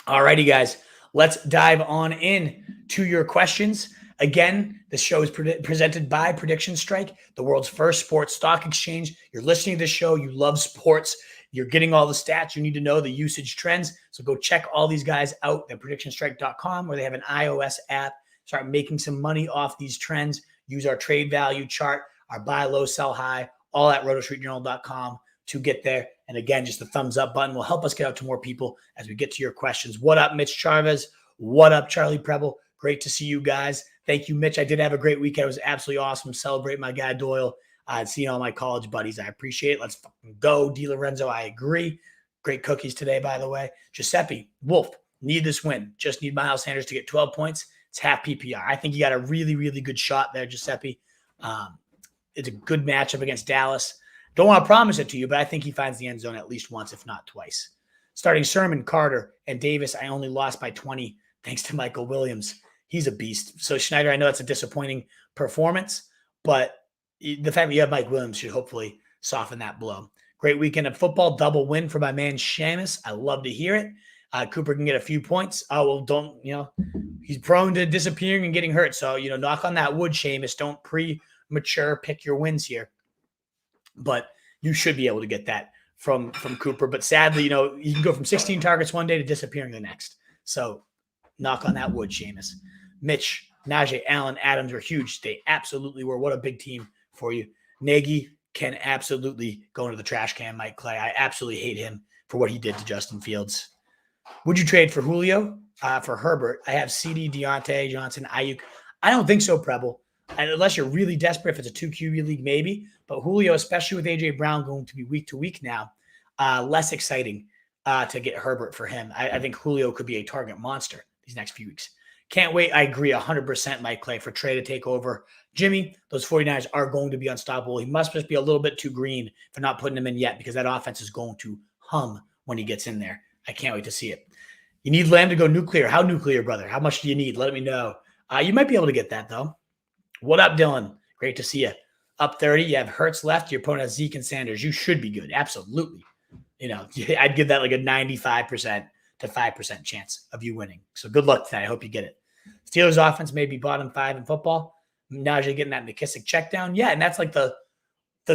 All righty, guys. Let's dive on in to your questions. Again, this show is presented by Prediction Strike, the world's first sports stock exchange. You're listening to this show. You love sports. You're getting all the stats you need to know, the usage trends. So go check all these guys out at predictionstrike.com, where they have an iOS app. Start making some money off these trends. Use our trade value chart, our buy low, sell high, all at rotostreetjournal.com to get there. And again, just the thumbs up button will help us get out to more people as we get to your questions. What up, Mitch Chavez? What up, Charlie Preble? Great to see you guys. Thank you, Mitch. I did have a great weekend. It was absolutely awesome. Celebrate my guy Doyle. Seeing all my college buddies. I appreciate it. Let's fucking go. Di Lorenzo, I agree. Great cookies today, by the way. Giuseppe, Wolf, need this win. Just need Miles Sanders to get 12 points. It's half PPR. I think you got a really, really good shot there, Giuseppe. It's a good matchup against Dallas. Don't want to promise it to you, but I think he finds the end zone at least once, if not twice. Starting Sermon, Carter, and Davis, I only lost by 20 thanks to Michael Williams. He's a beast. So, Schneider, I know that's a disappointing performance, but the fact that you have Mike Williams should hopefully soften that blow. Great weekend of football. Double win for my man Seamus. I love to hear it. Cooper can get a few points. Oh, well, he's prone to disappearing and getting hurt. So, knock on that wood, Seamus. Don't premature pick your wins here. But you should be able to get that from Cooper. But sadly, you can go from 16 targets one day to disappearing the next. So knock on that wood, Seamus. Mitch Najee, Allen, Adams were huge. They absolutely were. What a big team for you. Nagy can absolutely go into the trash can, Mike Clay. I absolutely hate him for what he did to Justin Fields. Would you trade for Julio? For Herbert, I have CD, Deontay, Johnson, Ayuk. I don't think so, Preble. And unless you're really desperate, if it's a 2 QB league, maybe. But Julio, especially with A.J. Brown going to be week to week now, less exciting to get Herbert for him. I think Julio could be a target monster these next few weeks. Can't wait. I agree 100%, Mike Clay, for Trey to take over. Jimmy, those 49ers are going to be unstoppable. He must just be a little bit too green for not putting him in yet because that offense is going to hum when he gets in there. I can't wait to see it. You need Lamb to go nuclear. How nuclear, brother? How much do you need? Let me know. You might be able to get that, though. What up, Dylan? Great to see you. Up 30. You have Hurts left. Your opponent has Zeke and Sanders. You should be good. Absolutely. I'd give that like a 95% to 5% chance of you winning. So good luck tonight. I hope you get it. Steelers offense may be bottom 5 in football. Najee getting that McKissick check down. Yeah, and that's like the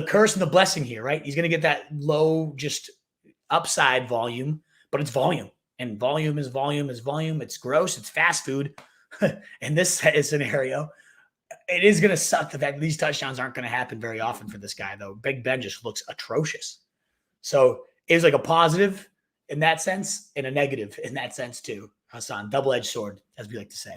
curse and the blessing here, right? He's going to get that low, just upside volume, but it's volume. And volume is volume is volume. It's gross. It's fast food. In this scenario, it is going to suck the fact that these touchdowns aren't going to happen very often for this guy, though. Big Ben just looks atrocious. So it was like a positive in that sense and a negative in that sense, too. Hassan, double-edged sword, as we like to say.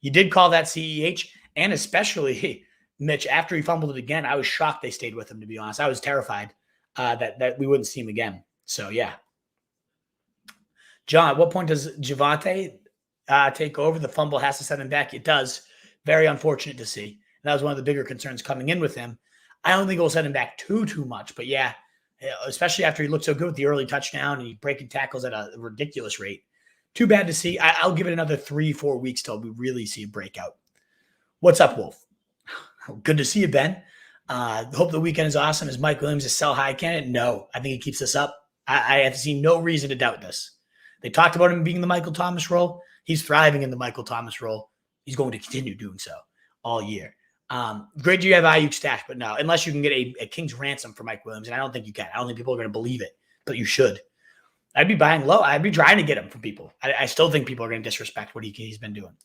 You did call that CEH, and especially Mitch, after he fumbled it again, I was shocked they stayed with him, to be honest. I was terrified that we wouldn't see him again. So, yeah. John, at what point does Javonte take over? The fumble has to send him back. It does. Very unfortunate to see. And that was one of the bigger concerns coming in with him. I don't think it will send him back too much. But, yeah, especially after he looked so good with the early touchdown and he breaking tackles at a ridiculous rate. Too bad to see. I'll give it another 3-4 weeks till we really see a breakout. What's up, Wolf? Good to see you, Ben. Hope the weekend is awesome. Is Mike Williams a sell high candidate? No. I think he keeps this up. I have seen no reason to doubt this. They talked about him being the Michael Thomas role. He's thriving in the Michael Thomas role. He's going to continue doing so all year. Great you have Ayuk stash, but no, unless you can get a king's ransom for Mike Williams, and I don't think you can. I don't think people are going to believe it, but you should. I'd be buying low. I'd be trying to get him from people. I still think people are going to disrespect what he's been doing.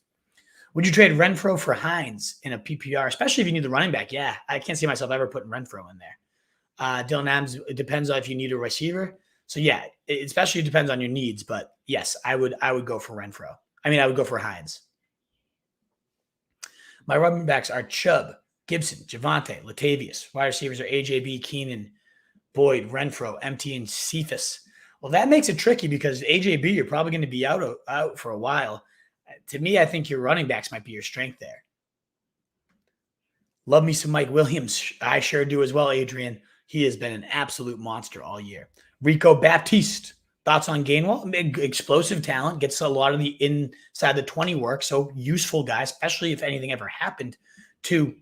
Would you trade Renfro for Hines in a PPR, especially if you need the running back? Yeah, I can't see myself ever putting Renfro in there. Dylan Adams, it depends on if you need a receiver. So, yeah, it especially depends on your needs. But, yes, I would go for Renfro. I would go for Hines. My running backs are Chubb, Gibson, Javonte, Latavius. Wide receivers are AJB, Keenan, Boyd, Renfro, MT, and Cephas. Well, that makes it tricky because AJB, you're probably going to be out for a while. To me, I think your running backs might be your strength there. Love me some Mike Williams. I sure do as well, Adrian. He has been an absolute monster all year. Rico Baptiste. Thoughts on Gainwell? Explosive talent. Gets a lot of the inside the 20 work. So useful guy, especially if anything ever happened to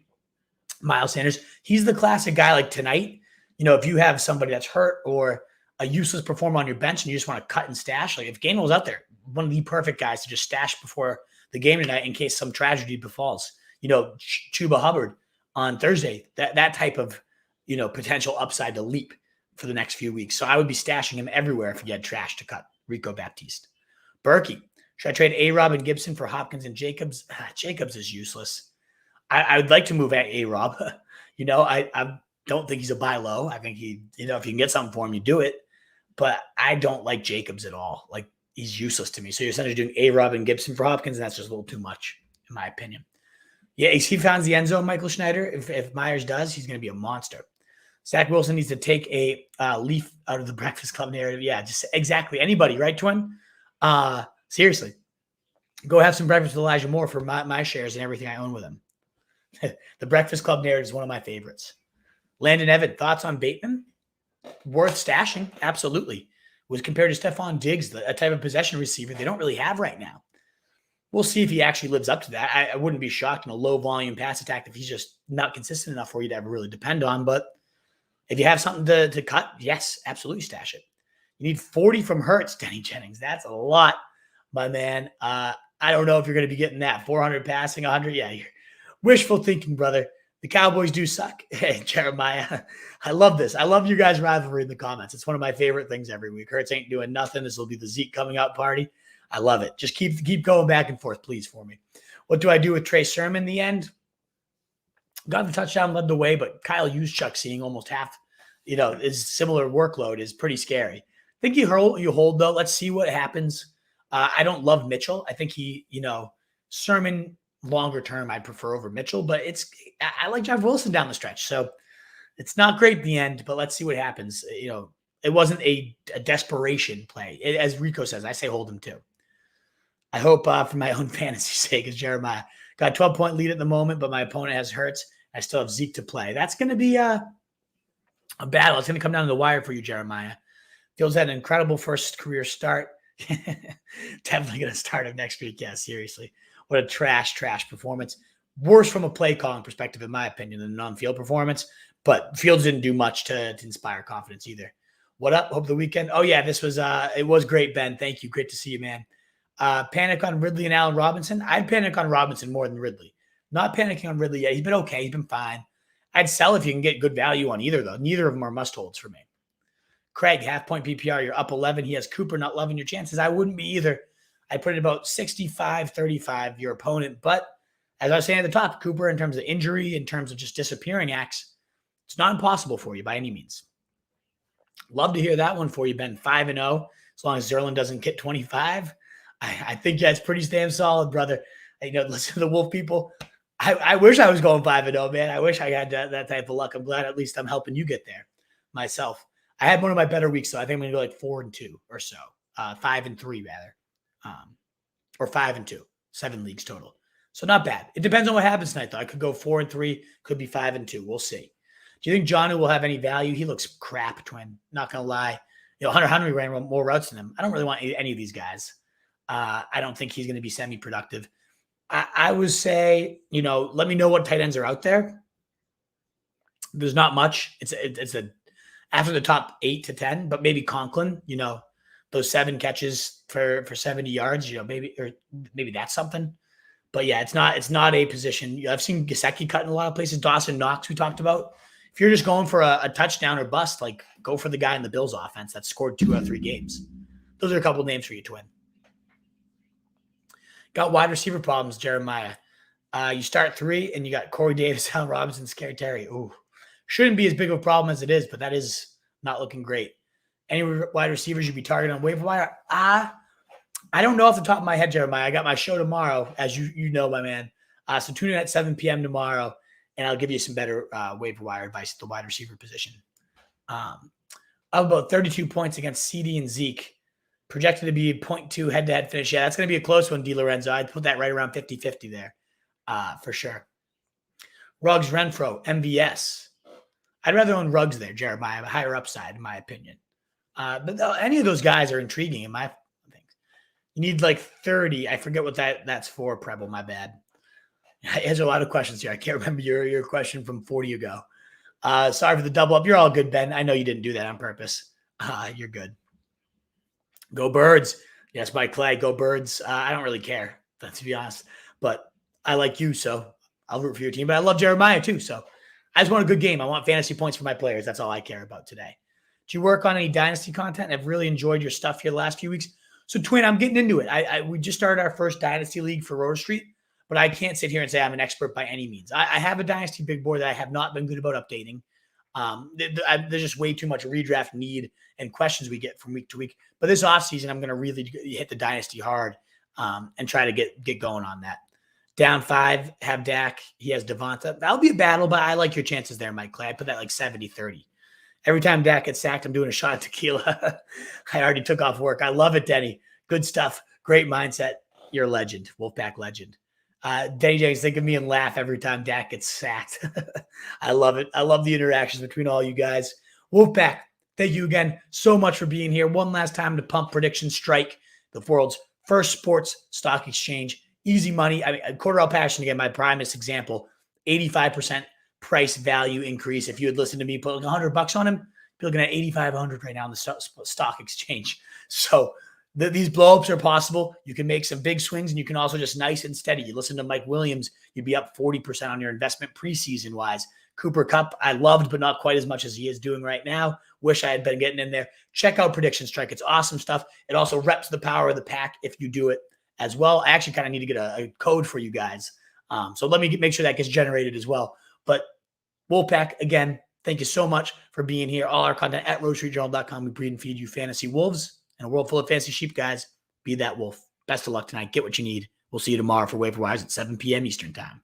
Miles Sanders. He's the classic guy like tonight. If you have somebody that's hurt or a useless performer on your bench and you just want to cut and stash, like if Gainwell's out there, one of the perfect guys to just stash before the game tonight in case some tragedy befalls. Chuba Hubbard on Thursday, that type of, potential upside to leap for the next few weeks. So I would be stashing him everywhere if you had trash to cut. Rico Baptiste. Berkey. Should I trade A-Rob and Gibson for Hopkins and Jacobs? Jacobs is useless. I would like to move at A-Rob. I don't think he's a buy low. I think if you can get something for him, you do it. But I don't like Jacobs at all. Like, he's useless to me. So you're essentially doing A-Rob and Gibson for Hopkins, and that's just a little too much, in my opinion. Yeah, he finds the end zone, Michael Schneider. If Myers does, he's going to be a monster. Zach Wilson needs to take a leaf out of the Breakfast Club narrative. Yeah, just exactly. Anybody, right, Twin? Seriously. Go have some breakfast with Elijah Moore for my shares and everything I own with him. The Breakfast Club narrative is one of my favorites. Landon Evan, thoughts on Bateman? Worth stashing, absolutely. Was compared to Stephon Diggs, a type of possession receiver they don't really have right now. We'll see if he actually lives up to that. I wouldn't be shocked in a low-volume pass attack if he's just not consistent enough for you to ever really depend on. But if you have something to cut, yes, absolutely stash it. You need 40 from Hurts, Denny Jennings. That's a lot, my man. I don't know if you're going to be getting that. 400 passing, 100. Yeah, you're wishful thinking, brother. The Cowboys do suck. Hey, Jeremiah, I love this. I love you guys' rivalry in the comments. It's one of my favorite things every week. Hurts ain't doing nothing. This will be the Zeke coming out party. I love it. Just keep going back and forth, please, for me. What do I do with Trey Sermon in the end? Got the touchdown, led the way, but Kyle Juszczyk seeing almost half, his similar workload is pretty scary. I think you hold though. Let's see what happens. I don't love Mitchell. I think Sermon longer term I'd prefer over Mitchell, but I like Jeff Wilson down the stretch. So it's not great in the end, but let's see what happens. It wasn't a desperation play. As Rico says, I say hold him too. I hope for my own fantasy sake, as Jeremiah got a 12-point lead at the moment, but my opponent has Hurts. I still have Zeke to play. That's going to be a battle. It's going to come down to the wire for you, Jeremiah. Fields had an incredible first career start. Definitely going to start him next week. Yeah, seriously. What a trash performance. Worse from a play calling perspective, in my opinion, than a non-field performance. But Fields didn't do much to inspire confidence either. What up? Hope the weekend. Oh, yeah, it was great, Ben. Thank you. Great to see you, man. Panic on Ridley and Allen Robinson. I'd panic on Robinson more than Ridley. Not panicking on Ridley yet. He's been okay. He's been fine. I'd sell if you can get good value on either, though. Neither of them are must-holds for me. Craig, half-point PPR. You're up 11. He has Cooper, not loving your chances. I wouldn't be either. I put it about 65-35, your opponent. But as I was saying at the top, Cooper, in terms of injury, in terms of just disappearing acts, it's not impossible for you by any means. Love to hear that one for you, Ben. 5-0, as long as Zerlin doesn't get 25. I think that's pretty damn solid, brother. Listen to the Wolf people. I wish I was going 5-0, man. I wish I had that type of luck. I'm glad at least I'm helping you get there myself. I had one of my better weeks, so I think I'm going to go like 4-2 or so. 5-3 rather. Or 5-2. 7 leagues total. So not bad. It depends on what happens tonight, though. I could go 4-3, could be 5-2. We'll see. Do you think Jonnu will have any value? He looks crap, twin. Not going to lie. Hunter Henry ran more routes than him. I don't really want any of these guys. I don't think he's going to be semi-productive. I would say, let me know what tight ends are out there. There's not much. It's after the top 8 to 10, but maybe Conklin, those 7 catches for 70 yards, maybe that's something. But yeah, it's not a position. I've seen Gesicki cut in a lot of places. Dawson Knox, we talked about. If you're just going for a touchdown or bust, like go for the guy in the Bills offense that scored 2 out of 3 games. Those are a couple of names for you, twin. Got wide receiver problems, Jeremiah. You start 3 and you got Corey Davis, Allen Robinson, Scary Terry. Ooh, shouldn't be as big of a problem as it is, but that is not looking great. Any wide receivers you'd be targeting on waiver wire? I don't know off the top of my head, Jeremiah. I got my show tomorrow, as you know, my man. So tune in at 7 p.m. tomorrow, and I'll give you some better waiver wire advice at the wide receiver position. I'm about 32 points against CD and Zeke. Projected to be 0.2 head-to-head finish. Yeah, that's going to be a close one, DiLorenzo. I'd put that right around 50-50 there for sure. Ruggs, Renfro, MVS. I'd rather own Ruggs there, Jeremiah, a higher upside, in my opinion. But any of those guys are intriguing in my things. You need like 30. I forget what that's for, Preble. My bad. There's a lot of questions here. I can't remember your question from 40 ago. Sorry for the double up. You're all good, Ben. I know you didn't do that on purpose. You're good. Go Birds. Yes, Mike Clay. Go Birds. I don't really care, to be honest. But I like you, so I'll root for your team. But I love Jeremiah, too. So I just want a good game. I want fantasy points for my players. That's all I care about today. Do you work on any Dynasty content? I've really enjoyed your stuff here the last few weeks. So, Twin, I'm getting into it. We just started our first Dynasty League for Rotor Street, but I can't sit here and say I'm an expert by any means. I have a Dynasty big board that I have not been good about updating. There's just way too much redraft need and questions we get from week to week. But this offseason, I'm going to really hit the Dynasty hard and try to get going on that. Down 5, have Dak. He has Devonta. That'll be a battle, but I like your chances there, Mike Clay. I put that like 70-30. Every time Dak gets sacked, I'm doing a shot of tequila. I already took off work. I love it, Denny. Good stuff. Great mindset. You're a legend. Wolfpack legend. Denny James, think of me and laugh every time Dak gets sacked. I love it. I love the interactions between all you guys. Wolfpack, thank you again so much for being here. One last time to pump Prediction Strike, the world's first sports stock exchange. Easy money. I mean, Cordarrelle Patterson, again, my primest example, 85% price value increase. If you had listened to me put $100 on him, you're looking at 8,500 right now in the stock exchange. So these blowups are possible. You can make some big swings, and you can also just nice and steady. You listen to Mike Williams, you'd be up 40% on your investment preseason wise. Cooper Kupp, I loved, but not quite as much as he is doing right now. Wish I had been getting in there. Check out Prediction Strike. It's awesome stuff. It also reps the power of the pack if you do it as well. I actually kind of need to get a code for you guys. So let me make sure that gets generated as well. But Wolfpack, again, thank you so much for being here. All our content at RoadStreetJournal.com. We breed and feed you fantasy wolves in a world full of fantasy sheep, guys. Be that wolf. Best of luck tonight. Get what you need. We'll see you tomorrow for Waiver Wires at 7 p.m. Eastern Time.